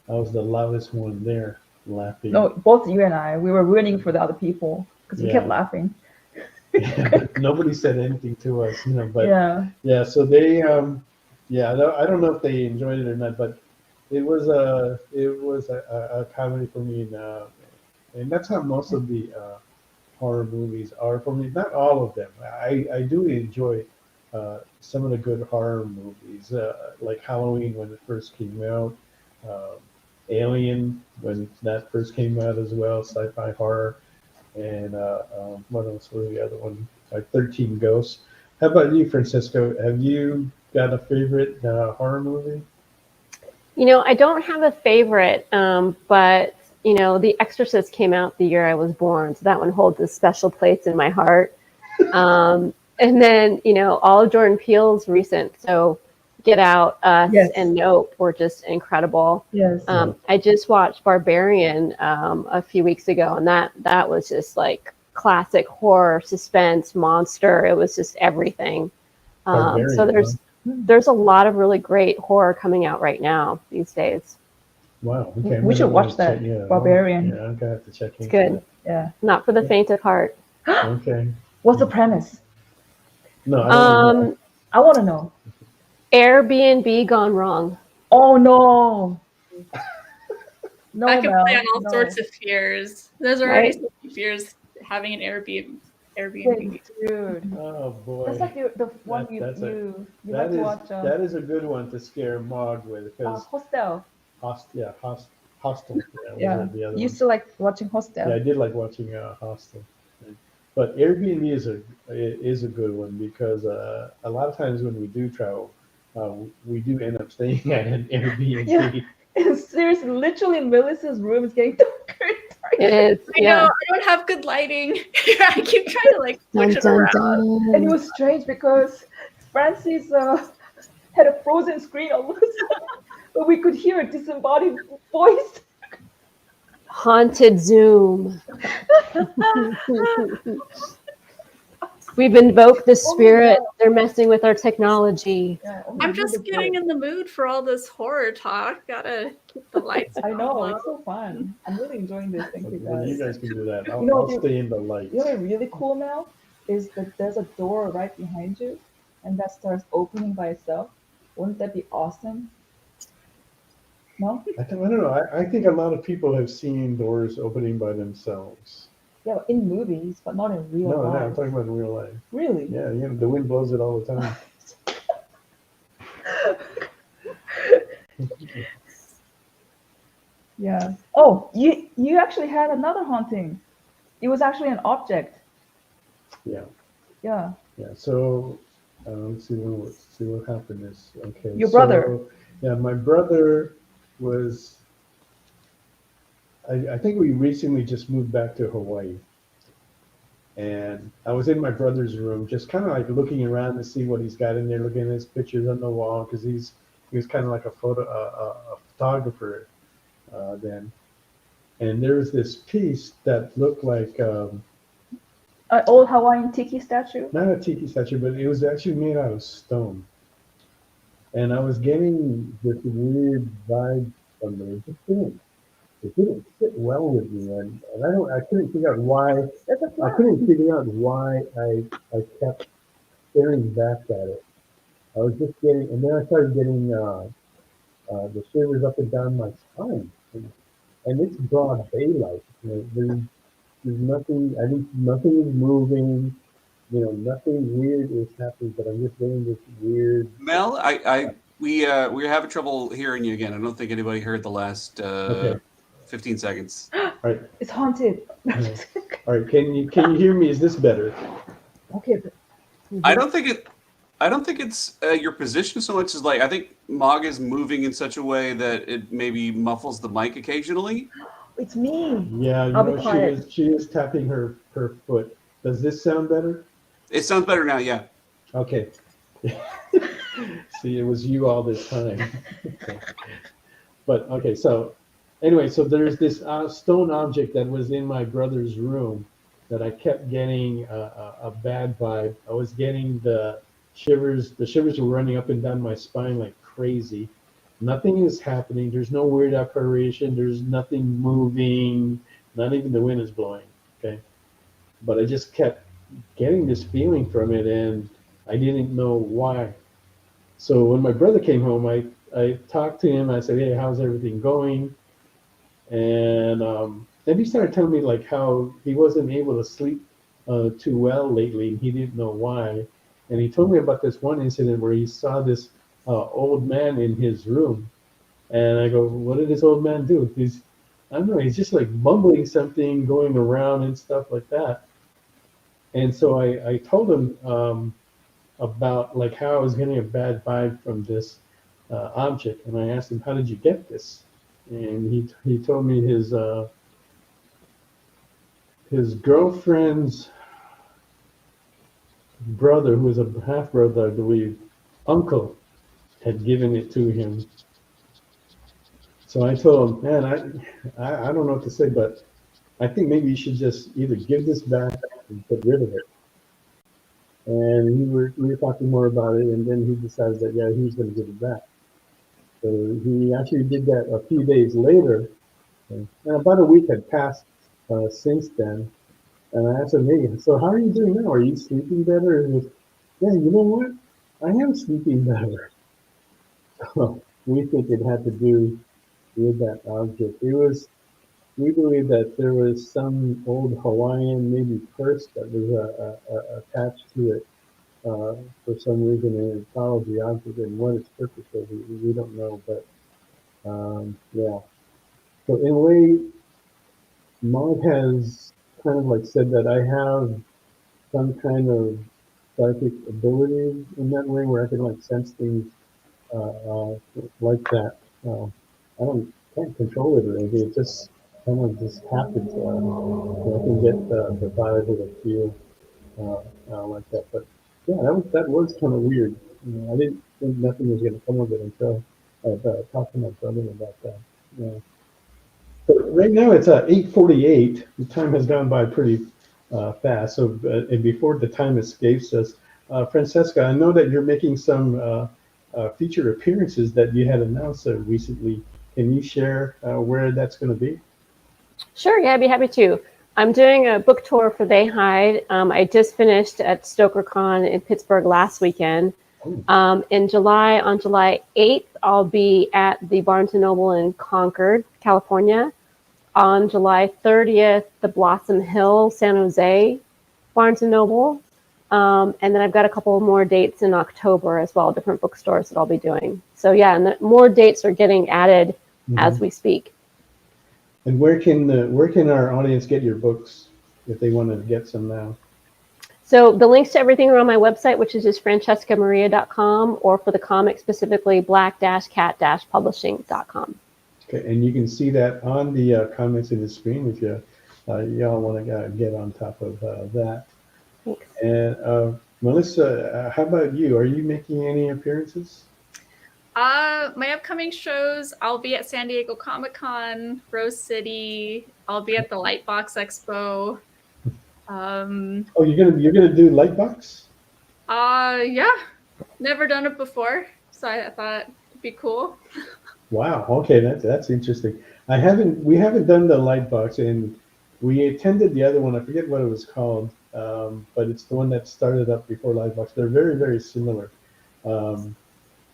the loudest one there, laughing. No, both you and I, we were rooting for the other people because we kept Yeah. laughing. But nobody said anything to us, But Yeah. so they, I don't know if they enjoyed it or not, but it was a comedy for me, and that's how most of the horror movies are for me. Not all of them. I do enjoy some of the good horror movies, like Halloween when it first came out, uh, Alien when that first came out as well, sci-fi horror, and what else was the other one? Like 13 Ghosts. How about you, Francisco? Have you got a favorite horror movie? I don't have a favorite, but The Exorcist came out the year I was born, so that one holds a special place in my heart. And then, all of Jordan Peele's recent, so Get Out, Us, Yes. and Nope were just incredible. Yes. I just watched Barbarian a few weeks ago, and that was just like classic horror, suspense, monster. It was just everything. So there's a lot of really great horror coming out right now these days. Wow. Okay. We should watch that, Barbarian. Yeah, I'm gonna have to check into It's good. it. Yeah. Not for the faint of heart. Okay. What's the premise? No, I don't know. I want to know. Airbnb gone wrong. Oh no. No, I can Mel, play on all no. sorts of fears. There's already so many fears having an Airbnb. Dude. Oh boy. That's like the one you like to watch. That is a good one to scare Mog with, because Hostel. Hostel. Yeah, Yeah. the other You used one. to like watching Hostel. Yeah, I did like watching Hostel. But Airbnb is a good one, because a lot of times when we do travel, we do end up staying at an Airbnb. Yeah. And seriously, literally, Melissa's room is getting darker and darker. It is. I know, I don't have good lighting. I keep trying to push it around. And it was strange because Francis had a frozen screen all of a sudden, but we could hear a disembodied voice. Haunted Zoom. We've invoked the spirit. They're messing with our technology. Yeah, I'm just getting in the mood for all this horror talk. Gotta keep the lights on. I know, it's so fun. I'm really enjoying this. Thank you Well, you guys. guys can do that. I'll stay in the light. You know what's really cool now is that there's a door right behind you, and that starts opening by itself. Wouldn't that be awesome? No? I don't know. I think a lot of people have seen doors opening by themselves. Yeah, in movies, but not in real No, life. I'm talking about in real life. Really? Yeah, the wind blows it all the time. Yeah. Oh, you actually had another haunting. It was actually an object. Yeah. Yeah. Yeah. So let's see what happened is okay. Your brother. Yeah, my brother was I think we recently just moved back to Hawaii. And I was in my brother's room, just kind of like looking around to see what he's got in there, looking at his pictures on the wall, because he was kind of like a photographer then. And there was this piece that looked like An old Hawaiian tiki statue. not a tiki statue, but it was actually made out of stone. And I was getting this weird vibe from it. It didn't sit well with me, and I couldn't figure out why. That's a I flower. couldn't figure out why I kept staring back at it. I was just getting, and then I started getting the shivers up and down my spine, and it's broad daylight. There's nothing. I think nothing is moving. Nothing weird is happening, but I'm just getting this weird. Mel, we're having trouble hearing you again. I don't think anybody heard the last Okay. 15 seconds. All right, It's haunted. all right. Can you hear me? Is this better? Okay. But I don't think it's your position so much as I think Mog is moving in such a way that it maybe muffles the mic occasionally. it's me. Yeah, I'll be quiet. she is tapping her foot. Does this sound better? It sounds better now, yeah. Okay. See, it was you all this time. But okay, so anyway, so there's this stone object that was in my brother's room that I kept getting a bad vibe. I was getting the shivers. The shivers were running up and down my spine like crazy. Nothing is happening. There's no weird apparition. There's nothing moving. Not even the wind is blowing. Okay. But I just kept getting this feeling from it, and I didn't know why. So when my brother came home, I talked to him. I said, "Hey, how's everything going?" And then he started telling me like how he wasn't able to sleep too well lately, and he didn't know why. And he told me about this one incident where he saw this old man in his room, and I go, "What did this old man do?" I don't know. He's just like mumbling something, going around and stuff like that. And so I told him about like how I was getting a bad vibe from this object, and I asked him, "How did you get this?" And he told me his girlfriend's brother, who was a half brother, I believe, uncle, had given it to him. So I told him, "Man, I don't know what to say, but I think maybe you should just either give this back and get rid of it." And we were talking more about it, and then he decided that yeah, he was going to give it back. So he actually did that a few days later, and about a week had passed since then. And I asked him, "Hey, so how are you doing now? Are you sleeping better?" And he goes, "Yeah, you know what? I am sleeping better." So we think it had to do with that object. We believe that there was some old Hawaiian, maybe curse that was attached to it for some reason, and it followed the object, and what its purpose was, we don't know. But yeah. So in a way, Mog has kind of like said that I have some kind of psychic ability in that way, where I can like sense things like that. Can't control it or anything. It just kind of just happens. I can get the vibe or the feel like that. But yeah, that was kind of weird. I didn't think nothing was going to come of it until I talked to my brother about that. Yeah. So right now it's 8:48. The time has gone by pretty fast. So and before the time escapes us, Francesca, I know that you're making some feature appearances that you had announced recently. Can you share where that's going to be? Sure, yeah, I'd be happy to. I'm doing a book tour for They Hide. I just finished at StokerCon in Pittsburgh last weekend. In July, on July 8th, I'll be at the Barnes & Noble in Concord, California. On July 30th, the Blossom Hill, San Jose, Barnes & Noble. And then I've got a couple more dates in October as well, different bookstores that I'll be doing. So yeah, and more dates are getting added as we speak. And where can our audience get your books if they want to get some now? So the links to everything are on my website, which is just francescamaria.com, or for the comic specifically, black-cat-publishing.com. Okay, and you can see that on the comments in the screen if you y'all want to get on top of that. Thanks. And Melissa, how about you? Are you making any appearances? My upcoming shows, I'll be at San Diego Comic-Con, Rose City. I'll be at the Lightbox Expo. Oh, you're gonna do Lightbox? Yeah, never done it before, so I thought it'd be cool. Wow. Okay, that's interesting. We haven't done the Lightbox, and we attended the other one. I forget what it was called, but it's the one that started up before Lightbox. They're very, very similar.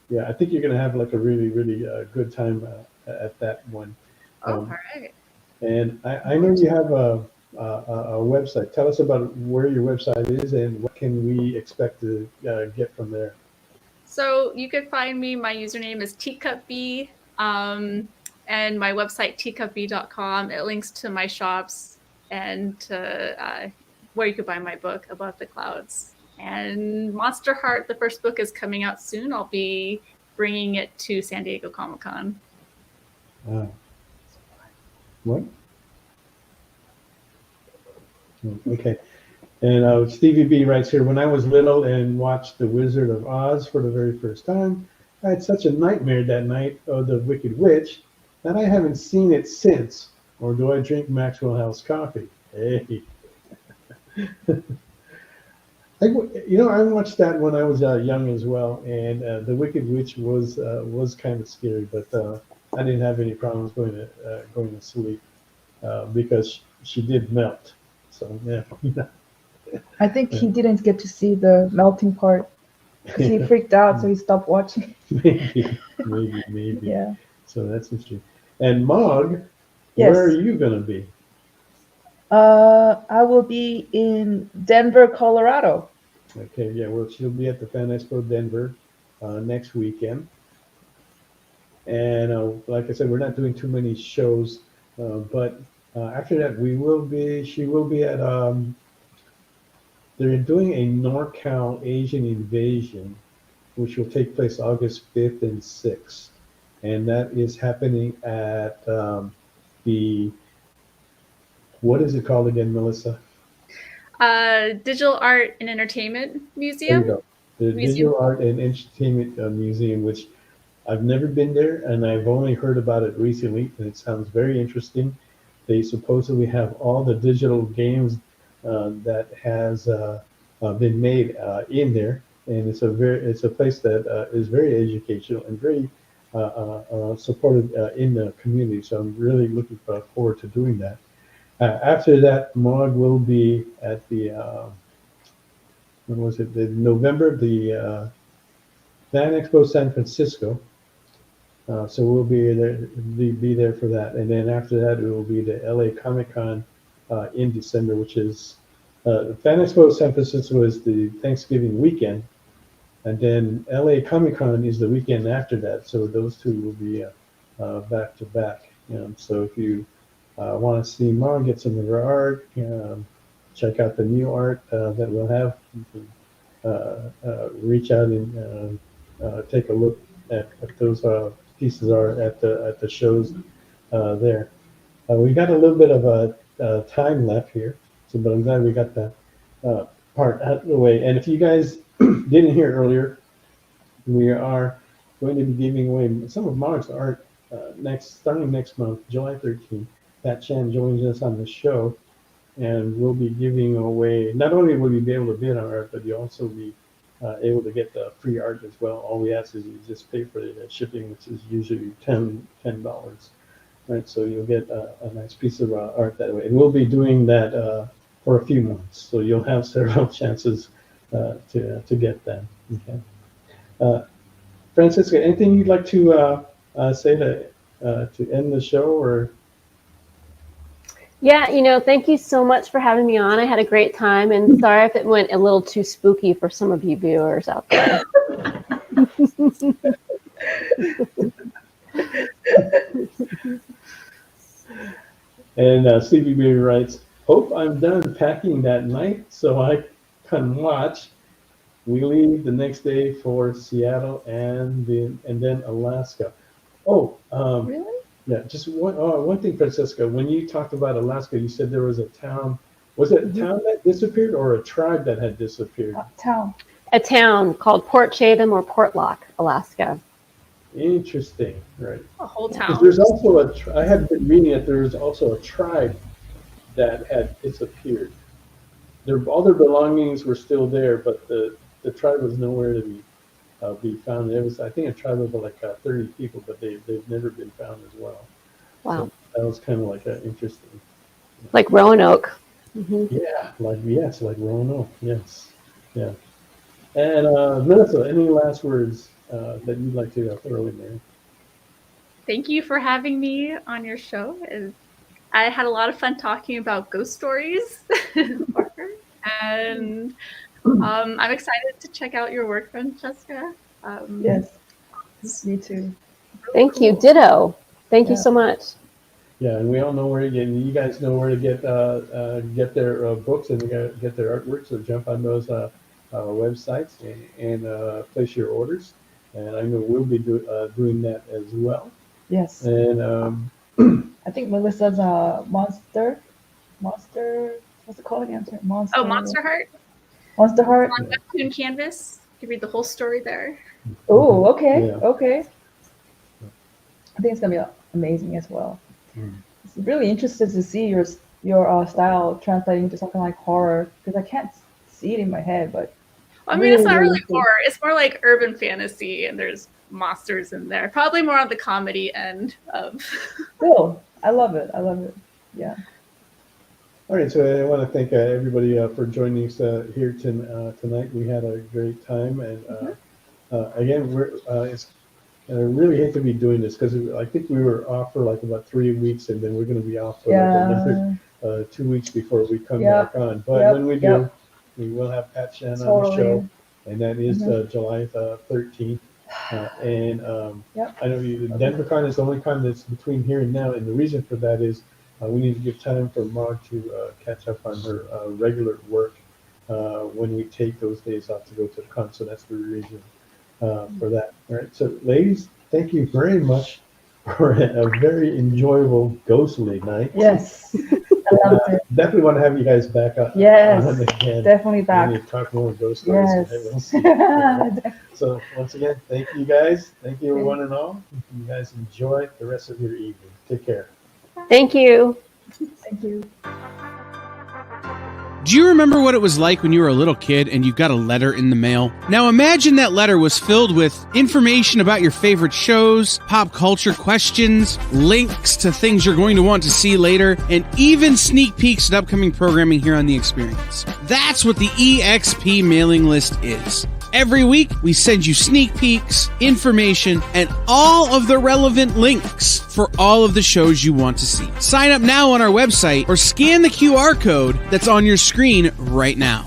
Yeah, I think you're gonna have like a really, really good time at that one. All right. And I know you have a website. Tell us about where your website is and what can we expect to get from there. So you could find me. My username is teacupb, and my website teacupb.com. It links to my shops and to where you could buy my book, Above the Clouds. And Monster Heart, the first book, is coming out soon. I'll be bringing it to San Diego Comic-Con. What? Okay. And Stevie B writes here, when I was little and watched The Wizard of Oz for the very first time, I had such a nightmare that night of the Wicked Witch that I haven't seen it since. Or do I drink Maxwell House coffee? Hey. I watched that when I was young as well, and the Wicked Witch was kind of scary, but I didn't have any problems going to sleep because she did melt. So yeah. I think he didn't get to see the melting part because he freaked out, so he stopped watching. Maybe. Yeah. So that's interesting. And Mog, Yes. where are you going to be? I will be in Denver, Colorado. Okay, yeah, well, she'll be at the Fan Expo Denver next weekend. And like I said, we're not doing too many shows, but after that, she will be at, they're doing a NorCal Asian Invasion, which will take place August 5th and 6th. And that is happening at what is it called again, Melissa? Digital Art and Entertainment Museum. There you go. The Digital Art and Entertainment Museum, which I've never been there, and I've only heard about it recently, and it sounds very interesting. They supposedly have all the digital games that has been made in there, and it's a place that is very educational and very supported in the community. So I'm really looking forward to doing that. After that, Mog will be at the when was it? The November, the Fan Expo San Francisco. So we'll be there for that, and then after that, it will be the LA Comic Con in December, which is Fan Expo San Francisco is the Thanksgiving weekend, and then LA Comic Con is the weekend after that. So those two will be back to back. So if you want to see Mom get some of her art, check out the new art that we'll have. You can reach out and take a look at those pieces are at the shows there. We got a little bit of time left here, but I'm glad we got that part out of the way. And if you guys didn't hear earlier, we are going to be giving away some of Mog's art starting next month, July 13th. Pat Chan joins us on the show, and we'll be giving away. Not only will you be able to bid on art, but you'll also be able to get the free art as well. All we ask is you just pay for the shipping, which is usually $10. Right, so you'll get a nice piece of art that way. And we'll be doing that for a few months, so you'll have several chances to get that. Okay. Francesca, anything you'd like to say to end the show, or? Yeah, thank you so much for having me on. I had a great time, and sorry if it went a little too spooky for some of you viewers out there. And Stevie B writes, hope I'm done packing that night so I can watch. We leave the next day for Seattle and then Alaska. Oh, Really? Yeah, just one thing, Francesca. When you talked about Alaska, you said there was a town. Was it a town that disappeared or a tribe that had disappeared? Town. A town called Port Chatham or Portlock, Alaska. Interesting, right? A whole 'Cause town. there's also I had been reading that there was also a tribe that had disappeared. All their belongings were still there, but the tribe was nowhere to be found. It was, I think, a tribe of like 30 people, but they've never been found as well. Wow. So that was kind of like interesting. Like Roanoke. Mm-hmm. Yeah, like Roanoke. Yes, yeah. And Melissa, any last words that you'd like to throw in there? Thank you for having me on your show. I had a lot of fun talking about ghost stories. And I'm excited to check out your work, Francesca. Yes, me too. Thank you. Ditto. Thank you so much. Yeah, and we all know where to get. You guys know where to get their books and get their artwork. So jump on those websites and place your orders. And I know we'll be doing that as well. Yes. And I think Melissa's monster. What's it called again? Monster. Oh, Monster Heart. Monster Heart. On Webtoon Canvas. You read the whole story there. Oh, okay, Yeah. okay. I think it's gonna be amazing as well. It's really interested to see your style translating into something like horror, because I can't see it in my head. But I mean, it's not really horror. It's more like urban fantasy, and there's monsters in there. Probably more on the comedy end of. Still, I love it. I love it. Yeah. all right, so I want to thank everybody for joining us here tonight. We had a great time, and again, I really hate to be doing this because I think we were off for like about 3 weeks, and then we're going to be off for like another 2 weeks before we come back on. But when we do, we will have Pat Shan on the show, and that is July 13th. And I know DenverCon is the only con that's between here and now, and the reason for that is we need to give time for Mog to catch up on her regular work when we take those days off to go to the con. So that's the reason for that. All right. So, ladies, thank you very much for a very enjoyable ghostly night. Yes. I loved it. Definitely want to have you guys back up. Yes. On again. Definitely back. And talk more ghost stories. Yes. So once again, thank you guys. Thank you one and all. You guys enjoy the rest of your evening. Take care. Thank you. Thank you. Do you remember what it was like when you were a little kid and you got a letter in the mail? Now imagine that letter was filled with information about your favorite shows, pop culture questions, links to things you're going to want to see later, and even sneak peeks at upcoming programming here on The Experience. That's what the EXP mailing list is. Every week, we send you sneak peeks, information, and all of the relevant links for all of the shows you want to see. Sign up now on our website or scan the QR code that's on your screen right now.